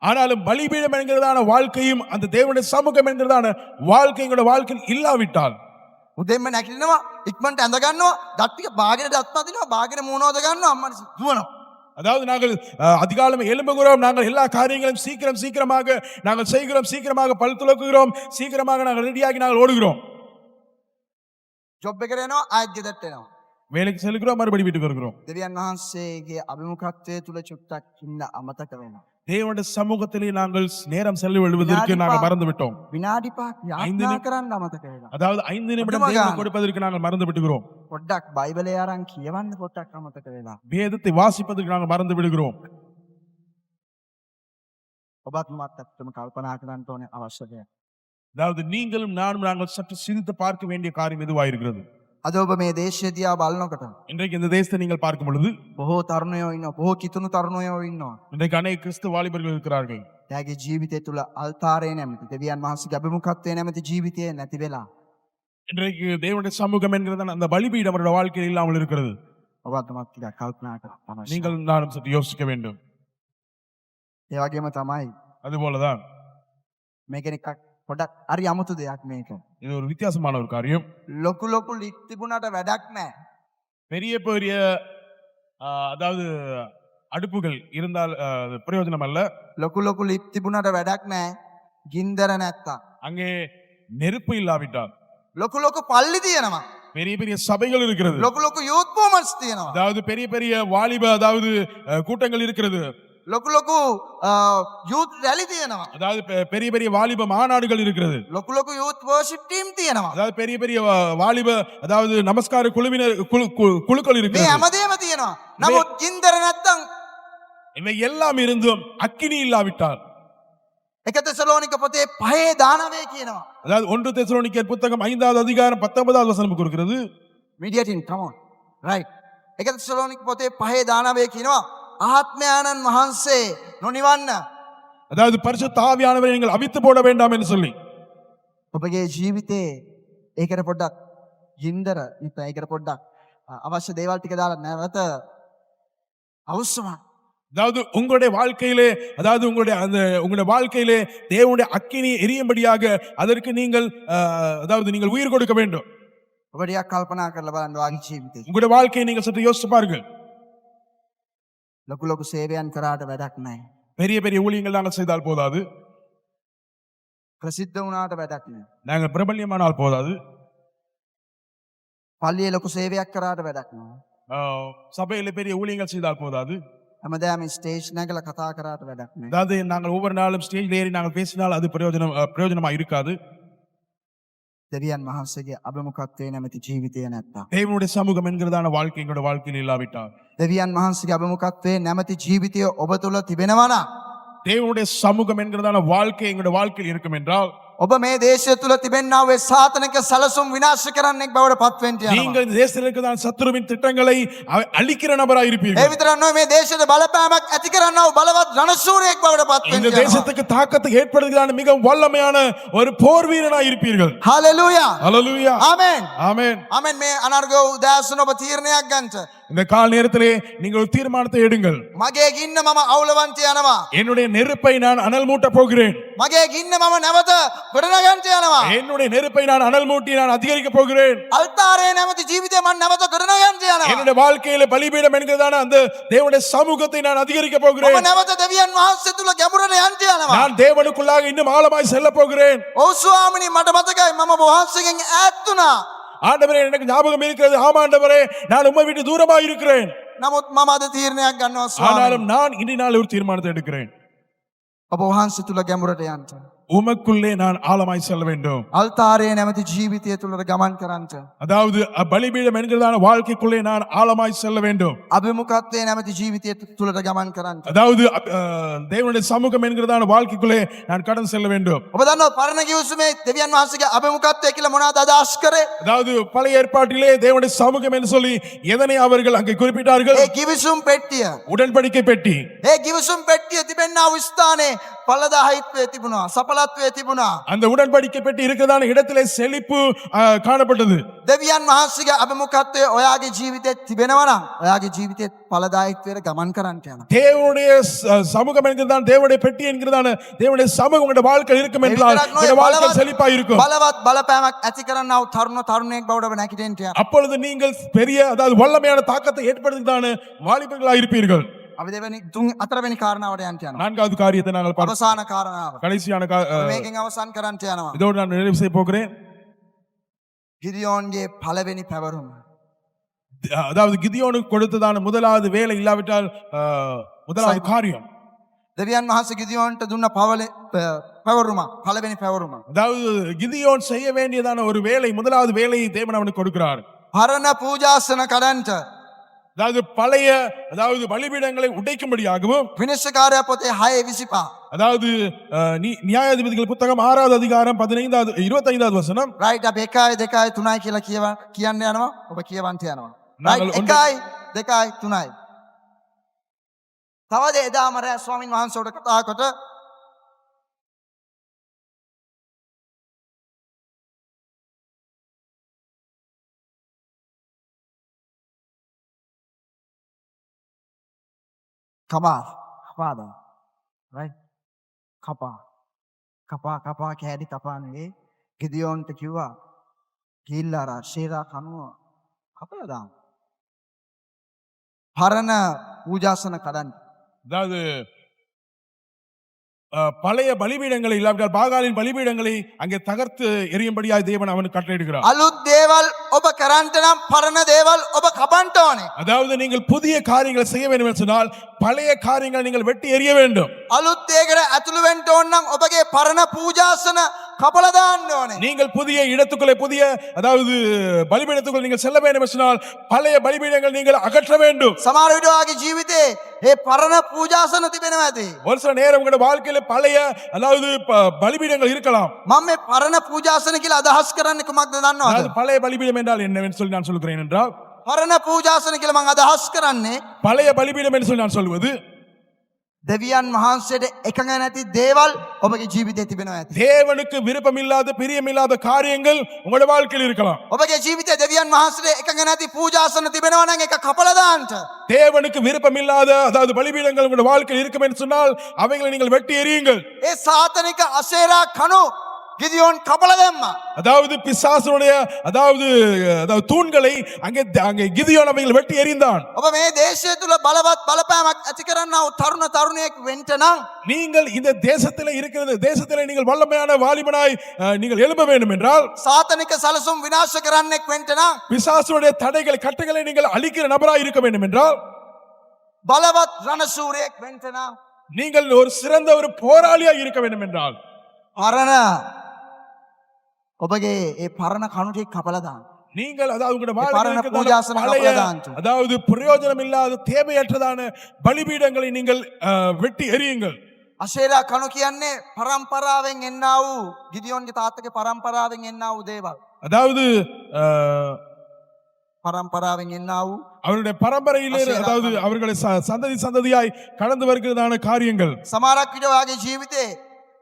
ஆனாலும் பலிபீடம் என்கிறதான வாழ்க்கையும் அந்த தேவனுடைய சமூகம் என்கிறதான வாழ்க்கை எங்களுடைய வாழ்க்கையில் இல்லாவிட்டால், උදෙන්ම නැගිටිනවා ඉක්මනට ඇඳ ගන්නවා දත් ටික බාගෙන දත් මදිනවා බාගෙන මූණවද ගන්නවා අම්මට දුවනවා. அதாவது நாங்கள் அதிகாலம் எழும்புகிறோம், நாங்கள் எல்லா காரியங்களும் சீக்கிரமாக நாங்கள் செய்கிறோம், சீக்கிரமாக பல் துலக்குகிறோம், சீக்கிரமாக நாங்கள் ரெடியாகி நாங்கள் ஓடுகிறோம். ජොබ් එකට යනවා ආයෙත් ගෙදරට එනවා. வேலைக்கு செல்கிறோம், மறுபடி வீட்டுக்கு வருகிறோம். දෙවියන් වහන්සේගේ අභිමුඛත්වයේ තුල චුට්ටක් ඉන්න අමතක වෙනවා. தேவனுடைய சமூகத்திலே நாங்கள் நேரம் செலவிடுவதற்கு நாங்கள் மறந்து விட்டோம். විනාඩි 5ක් යාත්‍රා කරන්න අමතක වෙනවා. அதாவது 5 நிமிடம் தேவனுக்கு கொடுப்பதற்கு நாங்கள் மறந்து விடுகிறோம். පොඩ්ඩක් බයිබලය අරන් කියවන්න පොඩ්ඩක් අමතක වෙනවා. வேதத்தை வாசிப்பதற்கு நாங்கள் மறந்து விடுகிறோம். ඔබත් මත් ඇත්තම කල්පනා කරන්න ඕනේ අවශ්‍ය දෙයක්. அதாவது நீங்களும் நானும் நாங்கள் சற்று சிந்தித்து பார்க்க வேண்டிய காரியம் எதுவாக இருக்கிறது? අද ඔබ මේ දේශය දිහා බලනකොට இன்றைக்கு இந்த தேசத்தை நீங்கள் பார்க்கும் பொழுது බොහෝ තරුණයෝ ඉන්නවා. බොහෝ කිතුණු තරුණයෝ ඉන්නවා. இன்றைக்கு அநேக கிறிஸ்து வாலிபர்கள் இருக்கிறார்கள். එයාගේ ජීවිතය තුල අල්තාරේ නැමැති දෙවියන් වහන්සේගේ අභිමුඛත්වයේ නැමැති ජීවිතය නැති වෙලා இன்றைக்கு தேவனுடைய சமூகம் என்கிறதான அந்த பலிபீடம் அவருடைய வாழ்க்கையில் இல்லாமல் இருக்கிறது. ඔබත් මත් ටිකක් කල්පනා කරන්න. நீங்கள் நானும் சற்று யோசிக்க வேண்டும். ඒ වගේම තමයි அதுபோலதான் මේක නිකක් පොඩක් හරි අමුතු දෙයක් මේක. இது ஒரு வித்தியாசமான ஒரு காரியம். ලොකු ලොකු ලික් තිබුණාට වැඩක් නැහැ. பெரிய பெரிய அதாவது அடுப்புகள் இருந்தால் அது பிரயோஜனம் அல்ல. ලොකු ලොකු ලික් තිබුණාට වැඩක් නැහැ. ගින්දර නැත්තම්. அங்கே நெருப்பு இல்லாவிட்டால். ලොකු ලොකු පල්ලි තියෙනවා. பெரிய பெரிய சபைகள் இருக்கிறது. ලොකු ලොකු youth movements තියෙනවා. அதாவது பெரிய பெரிய வாலிப அதாவது கூட்டங்கள் இருக்கிறது. ලොකු ලොකු youth rally තියෙනවා. அதாவது பெரிய பெரிய வாலிப மாநாடுகள் இருக்கிறது. ලොකු ලොකු youth worship team තියෙනවා. அதாவது பெரிய பெரிய வாலிப அதாவது நமஸ்கார குழுவினர் குழுக்கள் මේ இருக்கிறது. හැමදේම තියෙනවා. නමුත් ගින්දර නැත්තම් இவை எல்லாம் இருந்தும் அக்கினி இல்லாவிட்டால், එක තෙසලෝනික පොතේ 5 දානවය කියනවා. அதாவது 1 தெசலோனிக்கேயர் புத்தகம் 5வது அதிகாரம் 19வது வசனம் கொடுக்கிறது. media team come on right. එක තෙසලෝනික පොතේ 5 දානවය කියනවා ආත්මයාණන් වහන්සේ නොනිවන්න. அதாவது பரிசுத்த ஆவியானவரை நீங்கள் அவித்து போட வேண்டாம் என்று சொல்லி. ඔබගේ ජීවිතේ ඒකට පොඩ්ඩක් ගින්දර ඉතින් ඒකට පොඩ්ඩක් අවශ්‍ය දේවල් ටික දාලා නැවත අවශ්‍යම அதாவது உங்களுடைய வாழ்க்கையிலே அதாவது உங்களுடைய வாழ்க்கையிலே தேவனுடைய அக்கினி எரியும்படியாக அதற்கு நீங்கள் அதாவது நீங்கள் உயிர் கொடுக்க வேண்டும். ඔබ ටිකක් කල්පනා කරලා බලන්න වාගේ ජීවිතේ. உங்களுடைய வாழ்க்கையை நீங்கள் சற்று யோசித்து பாருங்கள். ලොකු ලොකු සේවයන් කරාට වැඩක් නැහැ. பெரிய பெரிய ஊழியங்கள் நாங்கள் செய்தால் போதாது. ප්‍රසිද්ධ වුණාට වැඩක් නැහැ. நாங்கள் பிரபல்யமானால் போதாது. පල්ලියේ ලොකු සේවයක් කරාට වැඩක් නැහැ. சபையில பெரிய ஊழியங்கள் செய்தால் போதாது. හැමදාම ස්ටේජ් නැගලා කතා කරාට වැඩක් නැහැ. அதாவது நாங்கள் ஒவ்வொரு நாளும் ஸ்டேஜ் ஏறி நாங்கள் பேசினால் அது பிரயோஜனமா இருக்காது. දෙවියන් වහන්සේගේ අභිමුඛත්වයේ නැමැති ජීවිතය නැත්තම්. தேவனுடைய சமூகம் என்கிறதான வாழ்க்கை எங்களுடைய வாழ்க்கையில் இல்லாவிட்டால், දෙවියන් වහන්සේගේ අභිමුඛත්වයේ නැමැති ජීවිතය ඔබ තුළ තිබෙනවා නම් தேவனுடைய சமூகம் என்கிறதான வாழ்க்கை எங்களுடைய வாழ்க்கையில் இருக்கும் என்றால், ඔබ මේ දේශය තුළ තිබෙනා වූ සාතනික සැලසුම් විනාශ කරන්නෙක් බවට පත් වෙන්න යනවා. நீங்கள் இந்த தேசத்தில் இருக்கிறதான சத்துருவின் திட்டங்களை அழிக்கிற நபராக ඒ இருப்பீர்கள். විතරක් නෙවෙයි මේ දේශයට බලපෑමක් ඇති කරන්නා වූ බලවත් රණශූරයෙක් බවට පත් වෙන්න இந்த යනවා. தேசத்துக்கு தாக்கத்தை ஏற்படுத்துகிறான மிக வல்லமையான ஒரு போர் வீரனாக இருப்பீர்கள். හලෙලූයා. ஹல்லேலூயா. ආමෙන්. ஆமென். ආමෙන්. මේ අනර්ග උදෑසන ඔබ තීරණයක් ගන්නට. இந்த கால நேரத்திலே நீங்கள் ஒரு தீர்மானத்தை எடுங்கள். මගේ ගින්න මම අවුලවන්ට යනවා. என்னுடைய நெருப்பை நான் அனல் மூட்ட போகிறேன். මගේ ගින්න මම නැවත ගොඩනගන්නට යනවා. என்னுடைய நெருப்பை நான் அனல் மூட்டி நான் அதிகரிக்க போகிறேன். අල්තාරේ නැමැති ජීවිතය මම නැවත ගොඩනගන්නට යනවා. என்னுடைய வாழ்க்கையில பலிபீடம் என்கிறதான அந்த தேவனுடைய சமூகத்தை நான் அதிகரிக்க මම போகிறேன். නැවත දෙවියන් වහන්සේ තුල ගැඹුරට යන්නට යනවා. நான் தேவனுக்குள்ளாக இன்னும் ஆழமாய் செல்ல போகிறேன். ඔව් ස්වාමිනී මට මතකයි මම වහන්සේගෙන් ඈත් වුණා. ஆண்டவரே எனக்கு ஞாபகம் இருக்கிறது. ஆமா ஆண்டவரே நான் உம்மை விட்டு தூரமாக இருக்கிறேன். නමුත් මම අද තීරණයක් ගන්නවා ස්වාමී. ஆனாலும் நான் இன்றைய நாள் ஒரு தீர்மானத்தை எடுக்கிறேன். ඔබ වහන්සේ තුල ගැඹුරට යන්න. உமக்குள்ளே நான் ஆழமாய் செல்ல வேண்டும். අල්තාරයේ නැමැති ජීවිතය තුළට ගමන් කරන්නට. அதாவது பலிபீடம் என்கிறதான வாழ்க்கைக்குள்ளே நான் ஆழமாய் செல்ல வேண்டும். අභිමුඛත්වයේ නැමැති ජීවිතය තුළට ගමන් කරන්නට. அதாவது தேவனுடைய சமூகம் என்கிறதான வாழ்க்கைக்குள்ளே நான் கடந்து செல்ல வேண்டும். ඔබ දන්නවා පරණ කිව්සුමේ දෙවියන් වහන්සේගේ අභිමුඛත්වය කියලා මොනවද අදහස් කරේ? அதாவது பழைய ஏற்பாட்டிலே தேவனுடைய சமூகம் என்று சொல்லி எதனை அவர்கள் அங்கே குறிப்பிட்டார்கள்? ඒ කිවිසුම් පෙට්ටිය. உடன்படிக்கை பெட்டி. ඒ කිවිසුම් පෙට්ටිය තිබෙනා වූ ස්ථානයේ ඵලදායීත්වය තිබුණා, සඵලත්වය තිබුණා. அந்த உடன்படிக்கை பெட்டி இருக்கிறதான இடத்திலே செழிப்பு காணப்பட்டது. දෙවියන් වහන්සේගේ අභිමුඛත්වය ඔයාගේ ජීවිතේ තිබෙනවා නම් ඔයාගේ ජීවිතේ ඵලදායීත්වයට ගමන් කරන්නට යනවා. தேவனுடைய சமூகம் என்கிறதான தேவனுடைய பெட்டி என்கிறதான தேவனுடைய சமூகம் உங்களுடைய வாழ்க்கையில் இருக்கும் என்றால் உங்களுடைய வாழ்க்கை செழிப்பாய் இருக்கும். බලවත් බලපෑමක් ඇති කරන්නා වූ තරුණයෙක් බවට ඔබ නැගිටින්න යනවා. அப்பொழுது நீங்கள் பெரிய அதாவது வல்லமையான தாக்கத்தை ஏற்படுத்துகிறதான வாலிபர்களாக இருப்பீர்கள். අපි දෙවෙනි හතරවෙනි කාරණාවට යන්න යනවා. நான்காவது காரியத்தை நாங்கள் பார்ப்போம். අවසාන කාරණාව. கடைசியான මේකෙන් අවසන් කරන්නට යනවා. இதோடு நான் நிறைவு செய்ய போகிறேன். ගිදියෝන්ගේ පළවෙනි පැවරුම. அதாவது கிதியோனுக்கு கொடுத்ததான முதலாவது வேலை இல்லாவிட்டால் முதலாவது காரியம். දෙවියන් වහන්සේ ගිදියෝන්ට දුන්න පැවරුම පළවෙනි පැවරුම. அதாவது கிதியோன் செய்ய வேண்டியதான ஒரு வேலை, முதலாவது வேலையை தேவன் அவனுக்கு கொடுக்கிறார். පරණ පූජාසන කඩන්ට. அதாவது பழைய அதாவது பலிபீடங்களை உடைக்கும்படியாகவும் විනිශ්චයකාරයා පොතේ 6:25. அதாவது நியாயாதிபதிகள் புத்தகம் 6வது அதிகாரம் 15வது 25வது வசனம். රයිට් අපි 1 2 3 කියලා කියන්න යනවා. ඔබ කියවන්ට යනවා. රයිට් 1 2 3. තවද එදාම රෑ ස්වාමින් වහන්සේට කතා කොට කපාද right කපා කෑලි කපානේ ගිදියෝන්ට කිව්වා ගිහිල්ලා අර ශේරා කනුව කපලා දාමු. පරණ පූජාසන කඩන්න. அதாவது பழைய பலிபீடங்களை இல்லாவிட்டால் பாகாலின் பலிபீடங்களை அங்கே தகர்த்து எரியும்படியாய் தேவன் அவனுக்கு கட்டளையிடுகிறார். අලුත් දේවල් ඔබ කරන්ට නම් පරණ දේවල් ඔබ කපන්න ඕනේ. அதாவது நீங்கள் புதிய காரியங்களை செய்ய வேண்டும் என்று சொன்னால் பழைய காரியங்களை நீங்கள் வெட்டி எறிய வேண்டும். අලුත් දේකට ඇතුළු වෙන්න ඕන නම් ඔබගේ පරණ පූජාසන කපලා දාන්න ඕනේ. நீங்கள் புதிய இடத்துக்குள்ளே புதிய அதாவது பலிபீடத்துக்குள் நீங்கள் செல்ல வேண்டும் என்று சொன்னால் பழைய பலிபீடங்கள் நீங்கள் அகற்ற வேண்டும். සමහර විට ඔයාගේ ජීවිතේ ඒ පරණ පූජාසන තිබෙනවා ඇති. ஒரு சில நேரம் உங்களுடைய வாழ்க்கையில பழைய அதாவது பலிபீடங்கள் இருக்கலாம். මම මේ පරණ පූජාසන කියලා අදහස් කරන්නේ කුමක්ද දන්නවද? அதாவது பழைய பலிபீடம் என்றால் என்னவென்று சொல்லி நான் சொல்கிறேன் என்றால் පරණ පූජාසන කියලා මම අදහස් කරන්නේ பழைய பலிபீடம் என்று சொல்லி நான் சொல்வது දෙවියන් වහන්සේට එකඟ නැති දේවල් ඔබගේ ජීවිතේ තිබෙනවා ඇති. தேவனுக்கு விருப்பமில்லாத பிரியமில்லாத காரியங்கள் உங்களுடைய வாழ்க்கையில் இருக்கலாம். ඔබගේ ජීවිතේ දෙවියන් වහන්සේට එකඟ නැති පූජාසන තිබෙනවා නම් ඒක කපලා දාන්න. தேவனுக்கு விருப்பமில்லாத அதாவது பலிபீடங்கள் உங்களுடைய வாழ்க்கையில் இருக்கும் என்று சொன்னால் அவைகளை நீங்கள் வெட்டி எறியுங்கள். ඒ සාතනික අසේරා කණු ගිදියෝන් කපලා දැම්මා. அதாவது பிசாசுடைய அதாவது தூண்களை அங்கே கிதியோன் அவைகள் வெட்டி எறிந்தான். ඔබ මේ දේශය තුල බලවත් බලපෑමක් ඇති කරන්නා වූ තරුණ තරුණියෙක් වෙන්න නම් நீங்கள் இந்த தேசத்திலே நீங்கள் வல்லமையான வாலிபனாய் நீங்கள் எழும்ப வேண்டும் என்றால் සාතනික සලසුම් විනාශ කරන්නෙක් වෙන්න නම් பிசாசுடைய தடைகள் கட்டுகளை நீங்கள் அழிக்கிற நபராய் இருக்க வேண்டும் என்றால் බලවත් රණශූරයෙක් වෙන්න නම් நீங்கள் ஒரு சிறந்த ஒரு போராளியாய் இருக்க வேண்டும் என்றால் පරණ ඔබගේ ඒ පරණ කණු ටික කපලා දාන්න. நீங்கள் அதாவது உங்களுடைய பரண வாழ்க்கையில் பூஜாசன பழைய, கப்பலதான்ட்டு. அதாவது பிரயோஜனம் இல்லாத தேவையற்றதான பலிபீடங்களை நீங்கள் வெட்டி எறியுங்கள். අශේරා කණු කියන්නේ පරම්පරාවෙන් එන්නා වූ ගිදියෝන්ගේ තාත්තගේ පරම්පරාවෙන් එන්නා වූ දේවල්. அதாவது පරම්පරාවෙන් එන්නා වූ அவருடைய பரம்பரையிலே அதாவது அவர்களை சந்ததியாய் கடந்து வருகிறதான காரியங்கள். සමහරක් විට ඔයාගේ ජීවිතේ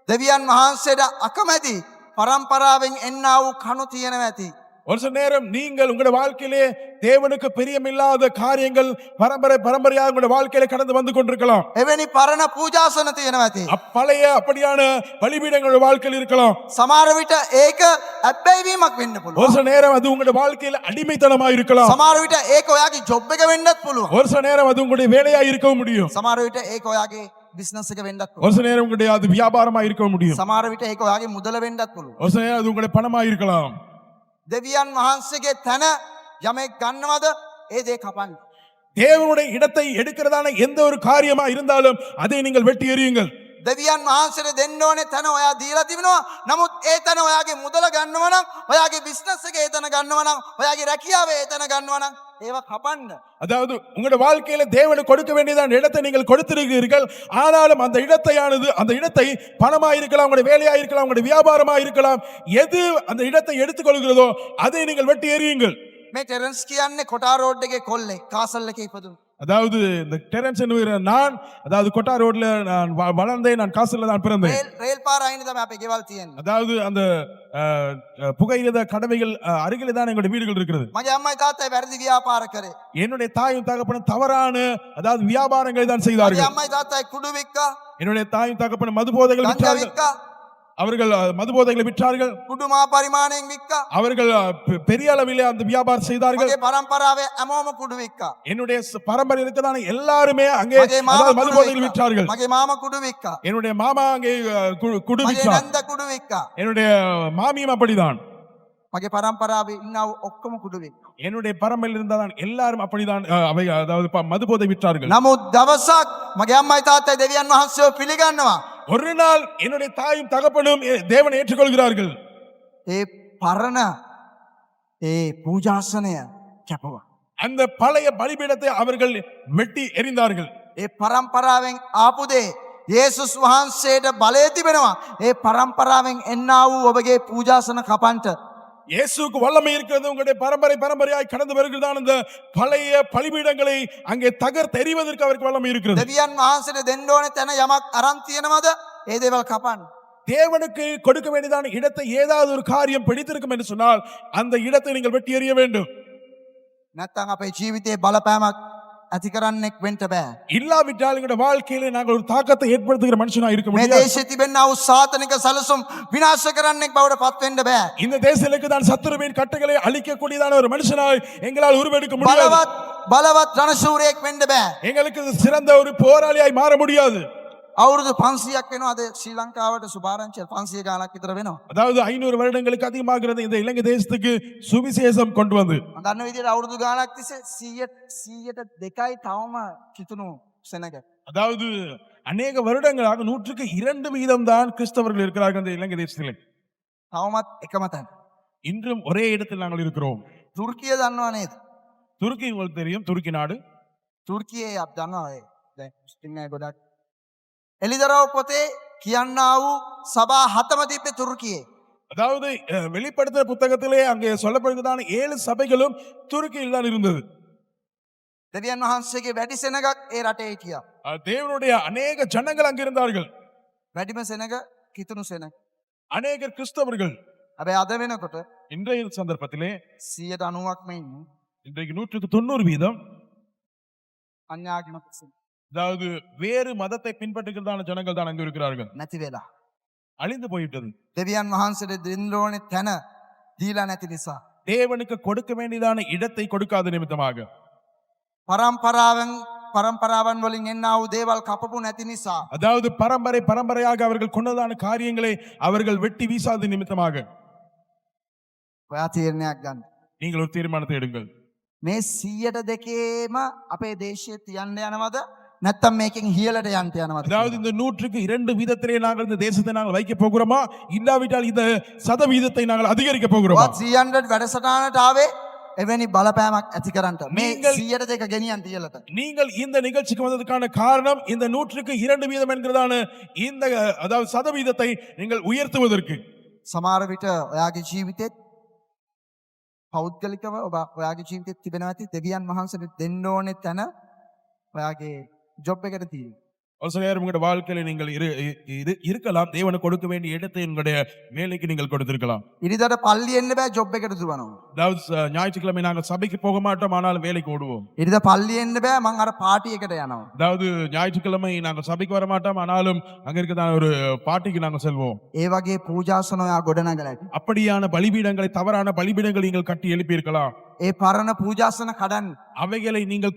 දෙවියන් වහන්සේට අකමැති පරම්පරාවෙන් එන්නා වූ කණු තියෙනවා ඇති. ஒரு சில நேரம் நீங்கள் உங்களுடைய வாழ்க்கையிலே தேவனுக்கு பிரியமில்லாத காரியங்கள் பரம்பரையாக உங்களுடைய வாழ்க்கையில கடந்து வந்து கொண்டிருக்கலாம். එවැනි පරණ පූජාසන තියෙනවා ඇති. பழைய அப்படியான பலிபீடங்களுடைய வாழ்க்கையில் இருக்கலாம். සමහර විට ඒක අත්බැවීමක් වෙන්න පුළුවන්. ஒரு சில நேரம் அது உங்களுடைய வாழ்க்கையில அடிமைத்தனமாக இருக்கலாம். සමහර විට ඒක ඔයාගේ ජොබ් එක වෙන්නත් පුළුවන්. ஒரு சில நேரம் அது உங்களுடைய வேலையா இருக்கவும் முடியும். සමහර විට ඒක ඔයාගේ බිස්නස් එක වෙන්නත් පුළුවන්. ஒரு சில நேரம் உங்களுடைய அது வியாபாரமா இருக்கவும் முடியும். සමහර විට ඒක ඔයාගේ මුදල වෙන්නත් පුළුවන්. ஒரு சில நேரம் அது உங்களுடைய பணமா இருக்கலாம். දෙවියන් වහන්සේගේ තන යමෙක් ගන්නවද ඒ දේ කපන්න. தேவனுடைய இடத்தை எடுக்கிறதான எந்த ஒரு காரியமா இருந்தாலும் அதை நீங்கள் வெட்டி எறியுங்கள். දෙවියන් වහන්සේට දෙන්න ඕනේ තැන ඔයා දීලා තිබෙනවා. නමුත් ඒ තැන ඔයාගේ මුදල ගන්නව නම්, ඔයාගේ බිස්නස් එකේ ඒ තැන ගන්නව නම්, ඔයාගේ රැකියාවේ ඒ තැන ගන්නව නම් ඒවා කපන්න. அதாவது உங்களுடைய வாழ்க்கையில தேவனுக்கு கொடுக்க வேண்டியதான இடத்தை நீங்கள் கொடுத்திருக்கிறீர்கள். ஆனாலும் அந்த இடத்தை பணமா இருக்கலாம், உங்களுடைய வேலையா இருக்கலாம், உங்களுடைய வியாபாரமா இருக்கலாம், எது அந்த இடத்தை எடுத்துக்கொள்கிறதோ அதை நீங்கள் வெட்டி எறியுங்கள். මේ ටෙරන්ස් කියන්නේ කොටා රෝඩ් එකේ කොල්ලෙක් කාසල් එකේ ඉපදුණු. அதாவது இந்த டெரன்ஸ் என்கிற நான், அதாவது கொட்டா ரோட்ல நான் வளர்ந்தேன், நான் காசுல தான் பிறந்தேன். රේල් පාර අයිනේ තමයි අපේ ගෙවල් තියෙන්නේ. அதாவது அந்த புகையிரத கடவைகள் அருகிலே தான் எங்களுடைய வீடுகள் இருக்கிறது. මගේ අම්මයි තාත්තයි වැරදි ව්‍යාපාර කරේ. என்னுடைய தாயும் தகப்பனும் தவறான அதாவது வியாபாரங்களை தான் මගේ செய்தார்கள். අම්මයි තාත්තයි කුඩු වික්කා, என்னுடைய தாயும் தகப்பனும் மதுபோதைகள் ගංජා விற்றார்கள். වික්කා, அவர்கள் மதுபோதைகளை விற்றார்கள். කුඩු මා පරිමාණයෙන් වික්කා. அவர்கள் பெரிய அளவிலே அந்த வியாபாரம் செய்தார்கள். මගේ පරම්පරාවේ හැමෝම කුඩු වික්කා. என்னுடைய பரம்பரை இருக்கதான எல்லாருமே அங்கே මගේ මාමා அதாவது කුඩු மதுபோதைகள் වික්කා. விற்றார்கள். මගේ මාමා කුඩු වික්කා. என்னுடைய மாமா அங்கே குடு මගේ விற்றார். නන්ද කුඩු වික්කා. என்னுடைய மாமியும் அப்படிதான். මගේ පරම්පරාවේ ඉන්නව ඔක්කොම කුඩු වික්කා. என்னுடைய பரம்பரையில் இருந்தாதான் எல்லாரும் அப்படிதான் அவை அதாவது மதுபோதை விற்றார்கள். නමුත් දවසක් මගේ අම්මයි තාත්තයි දෙවියන් වහන්සේව පිළිගන්නවා. ஒரு நாள் என்னுடைய தாயும் தகப்பனும் தேவனை ஏற்றுக்கொள்கிறார்கள். ඒ පරණ ඒ පූජාසනය කැපුවා. அந்த பழைய பலிபீடத்தை அவர்கள் வெட்டி எறிந்தார்கள். ඒ පරම්පරාවෙන් ආපු දේ යේසුස් වහන්සේට බලය තිබෙනවා. ඒ පරම්පරාවෙන් එන්නා වූ ඔබගේ පූජාසන කපන්ට. இயேசுவுக்கு வல்லமை இருக்கிறது. உங்களுடைய பரம்பரையாய் கடந்து வருகிறதான இந்த பழைய பலிபீடங்களை அங்கே தகர்த்தெறிவதற்கு அவருக்கு வல்லமை இருக்கிறது. දෙවියන් වහන්සේට දෙන්න ඕනේ තැන යමක් අරන් තියෙනවද? ඒ දේවල් කපන්න. தேவனுக்கு கொடுக்க வேண்டியதான இடத்தை ஏதாவது ஒரு காரியம் பிடித்திருக்கும் என்று சொன்னால் அந்த இடத்தை நீங்கள் வெட்டி எறிய வேண்டும். නැත්තම් අපේ ජීවිතේ බලපෑමක් ඇති කරන්නෙක් වෙන්න බෑ. இல்லாவிட்டால் எங்களுடைய வாழ்க்கையில நாங்கள் ஒரு தாக்கத்தை ஏற்படுத்துகிற மனுஷனா இருக்க මේ முடியாது. දේශයේ තිබෙනා වූ සාතනික සැලසුම් විනාශ කරන්නෙක් බවට පත් වෙන්න බෑ. இந்த தேசத்துக்கு தான் சத்துருவின் கட்டுகளை அழிக்கக்கூடியதான ஒரு மனுஷனாய் எங்களால் உருவெடுக்க முடியாது. බලවත් රණශූරයෙක් වෙන්න බෑ. எங்களுக்கு சிறந்த ஒரு போராளியாய் மாற முடியாது. අවුරුදු 500ක් වෙනවා අද ශ්‍රී ලංකාවට සුභාරංචි 500 ගානක් විතර වෙනවා. அதாவது 500 வருடங்களுக்கு அதிகமாகிறது இந்த இலங்கை தேசத்துக்கு சுவிசேஷம் கொண்டு வந்து. මම දන්න විදිහට අවුරුදු ගානක් තිස්සේ 100ට 2යි තවම කිතුණු සෙනග. அதாவது அநேக வருடங்களாக 102% தான் கிறிஸ்தவர்கள் இருக்கிறார்கள் இந்த இலங்கை தேசத்திலே. තවමත් එකම තැන. இன்றும் ஒரே இடத்தில் நாங்கள் இருக்கிறோம். තුර්කිය දන්නවා නේද? துருக்கி உங்களுக்கு தெரியும், துருக்கி நாடு. තුර්කියේ අප දන්නවා ඒ. දැන් මුස්ලිම් අය ගොඩක් එලිදරව් පොතේ කියන්නා වූ සභා 7ම තිබ්බේ තුර්කියේ. அதாவது வெளிப்படுத்தின புத்தகத்திலே அங்கே சொல்லப்படுகிறதான 7 சபைகளும் துருக்கியில் தான் இருந்தது. දෙවියන් වහන්සේගේ වැඩි සෙනගක් ඒ රටේ හිටියා. தேவனுடைய அநேக ஜனங்கள் அங்கே இருந்தார்கள். වැඩිම සෙනග කිතුණු සෙනග. அநேகர் கிறிஸ்தவர்கள். හැබැයි අද වෙනකොට இன்றைய சந்தர்ப்பத்திலே 90%ක්ම ඉන්නේ இன்றைக்கு 190% අන්‍යාගමික සෙනග. அதாவது வேறு மதத்தை பின்பற்றுகிறதான ஜனங்கள் தான் அங்கு இருக்கிறார்கள். නැති වෙලා. அழிந்து போய்விட்டது. දෙවියන් වහන්සේට දෙන්න ඕනේ තැන දීලා නැති නිසා. தேவனுக்கு கொடுக்க வேண்டியதான இடத்தை கொடுக்காத நிமித்தமாக, පරම්පරාවන් වලින් එන්නා වූ දේවල් කපපු නැති නිසා. அதாவது பரம்பரையாக அவர்கள் கொண்டதான காரியங்களை அவர்கள் வெட்டி வீசாத நிமித்தமாக ඔයා තීරණයක් ගන්න. நீங்கள் ஒரு தீர்மானத்தை எடுங்கள். මේ 102ේම අපේ දේශයේ තියන්න යනවද? නැත්තම් මේකෙන් ඉහළට යන්න යනවද? அதாவது இந்த 102% நாங்கள் இந்த தேசத்தை நாங்கள் வைக்க போகிறோமா, இல்லாவிட்டால் இந்த சதவீதத்தை நாங்கள் அதிகரிக்க போகிறோமா? 300 වැඩසටහනට ආවේ එවැනි බලපෑමක් ඇති කරන්නට. මේ 102 ගෙනියන්න ඉහළට. நீங்கள் இந்த நிகழ்ச்சிக்கு வந்ததுக்கான காரணம் இந்த 102% என்கிறதான இந்த அதாவது சதவீதத்தை நீங்கள் உயர்த்துவதற்கு. සමහර විට ඔයාගේ ජීවිතෙත් පෞද්ගලිකව ඔයාගේ ජීවිතෙත් තිබෙනවා ඇති දෙවියන් වහන්සේට දෙන්න ඕනේ තැන ඔයාගේ ජොබ් එකට තියෙනවා. ஒரு சில நேரம் உங்களுடைய வாழ்க்கையில நீங்கள் இருக்கலாம், தேவனுக்கு கொடுக்க வேண்டிய இடத்தை உங்களுடைய வேலைக்கு நீங்கள் கொடுத்திருக்கலாம். ඉරිදට පල්ලි එන්න බෑ ජොබ් එකට දුවනවා. அதாவது ஞாயிற்றுக்கிழமை நாங்கள் சபைக்கு போக மாட்டோம், ஆனாலும் வேலைக்கு ஓடுவோம். ඉරිද පල්ලි එන්න බෑ මං අර පාටි එකට යනවා. அதாவது ஞாயிற்றுக்கிழமை நாங்கள் சபைக்கு வர மாட்டோம், ஆனாலும் அங்க இருக்கதான ஒரு பார்ட்டிக்கு நாங்கள் செல்வோம். ඒ වගේ පූජාසන ඔයා ගොඩනගලා ඇති. அப்படியான பலிபீடங்களை, தவறான பலிபீடங்களை நீங்கள் கட்டி எழுப்பி இருக்கலாம். ඒ පරණ පූජාසන කඩන්න. அவைகளை நீங்கள்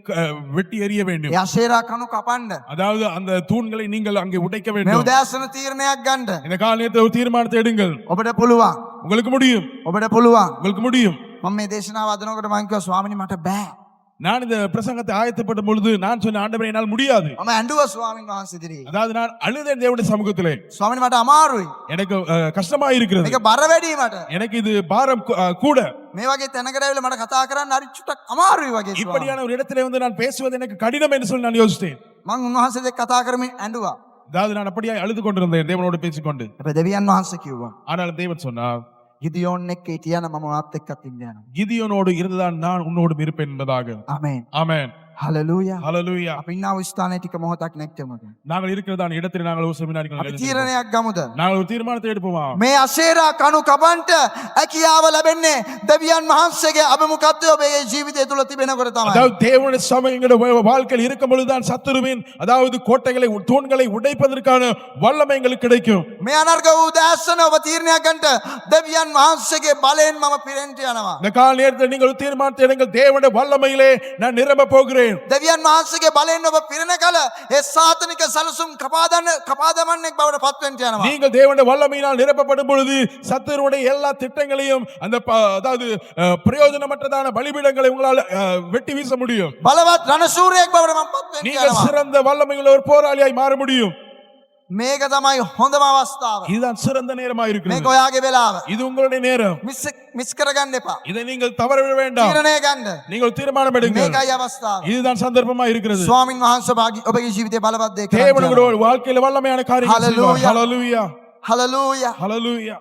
வெட்டி எறிய வேண்டும். ඒ අශේරා කණු කපන්න. அதாவது அந்த தூண்களை நீங்கள் அங்கே உடைக்க මේ வேண்டும். උදෑසන තීරණයක් ගන්න. இந்த காலையில் ஒரு தீர்மானத்தை எடுங்கள். ඔබට පුළුවන්. உங்களுக்கு முடியும், ඔබට පුළුවන්. உங்களுக்கு முடியும். මම මේ දේශනාව අදනකොට මම කිව්වා ස්වාමීනි මට බෑ. நான் இந்த பிரசங்கத்தை ஆயத்தப்படும் பொழுது நான் சொன்ன ஆண்டவரே என்னால் முடியாது. මම ඇඬුවා ස්වාමීන් වහන්සේ ඉදිරියේ. அதாவது நான் அழுதேன் தேவனுடைய சமூகத்திலே. ස්වාමීනි මට අමාරුයි. எனக்கு கஷ்டமா இருக்கிறது. මේක බර වැඩි මට. எனக்கு இது பாரம் கூட. මේ වගේ තැනකට ඇවිල්ලා මට කතා කරන්න හරි චුට්ටක් අමාරුයි වගේ. இப்படியான ஒரு இடத்திலே வந்து நான் பேசுவது எனக்கு கடினம் என்று சொல்லி நான் யோசித்தேன். මම උන්වහන්සේ එක්ක කතා කරමින් ඇඬුවා. அதாவது நான் அப்படியே அழுது கொண்டிருந்தேன் தேவனோடு பேசிக்கொண்டு. හැබැයි දෙවියන් වහන්සේ කිව්වා ஆனால் தேவன் சொன்னார், ගිදියෝන් එක්ක හිටියනම් මම ඔයාත් එක්කත් ඉන්න යනවා. கிதியோனோடு இருந்துதான் நான் உன்னோடு இருப்பேன் என்பதாக. ආමේන්. ஆமென். හලෙලූයා. ஹalleluya. අපි ඉන්නා වූ ස්ථානයේ ටික මොහොතක් නැග්ගමුද? நாங்கள் இருக்கிறதான இடத்தில் நாங்கள் ஒரு செமினாரிக்கு අපි තීරණයක් ගමුද? நாங்கள் ஒரு தீர்மானத்தை எடுப்போமா? මේ අශේරා කණු කබන්ට හැකියාව ලැබෙන්නේ දෙවියන් වහන්සේගේ අභිමුඛත්වය ඔබේ ජීවිතය තුළ තිබෙනකොට තමයි. அதாவது தேவனுடைய சபை எங்களுடைய வாழ்க்கையில் இருக்கும் பொழுதுதான் சத்துருவின் அதாவது கோட்டைகளை தூண்களை உடைப்பதற்கான வல்லமை எங்களுக்கு கிடைக்கும். මේ අනර්ග වූ දැස්සන ඔබ තීරණයක් ගන්නට දෙවියන් වහන්සේගේ බලයෙන් මම පිරෙන්ට යනවා. இந்த கால நேரத்தில் நீங்கள் ஒரு தீர்மானத்தை எடுங்கள், தேவனுடைய வல்லமையிலே நான் நிரம்ப போகிறேன். දෙවියන් වහන්සේගේ බලයෙන් ඔබ පිරෙන කල ඒ සාතනික සලසුම් කපාදමන්නෙක් බවට පත් වෙන්න යනවා. நீங்கள் தேவனுடைய வல்லமையினால் நிரப்பப்படும் பொழுது சத்துருடைய எல்லா திட்டங்களையும் அந்த அதாவது பிரயோஜனமற்றதான பலிபீடங்களை உங்களால் வெட்டி வீச முடியும். බලවත් රණශූරයෙක් බවට මම පත් වෙන්න நீங்கள் යනවා. சிறந்த வல்லமையுள்ள ஒரு போராளியாய் மாற முடியும். මේක තමයි හොඳම අවස්ථාව. இதுதான் சிறந்த நேரமா මේක இருக்கிறது. ඔයාගේ වෙලාව. இது உங்களுடைய நேரம். මිස් කරගන්න එපා. இதை நீங்கள் தவறவிட வேண்டாம். තීරණය ගන්න. நீங்கள் தீர்மானம் எடுங்கள். මේකයි අවස්ථාව. இதுதான் சந்தர்ப்பமா இருக்கிறது. ස්වාමින් වහන්සේ ඔබගේ ජීවිතේ බලවත් දේ කරන්න. தேவனுடைய வாழ்க்கையில வல்லமையான காரியங்கள் செய்வார். Hallelujah. ஹalleluya. හලෙලූයා. ஹalleluya.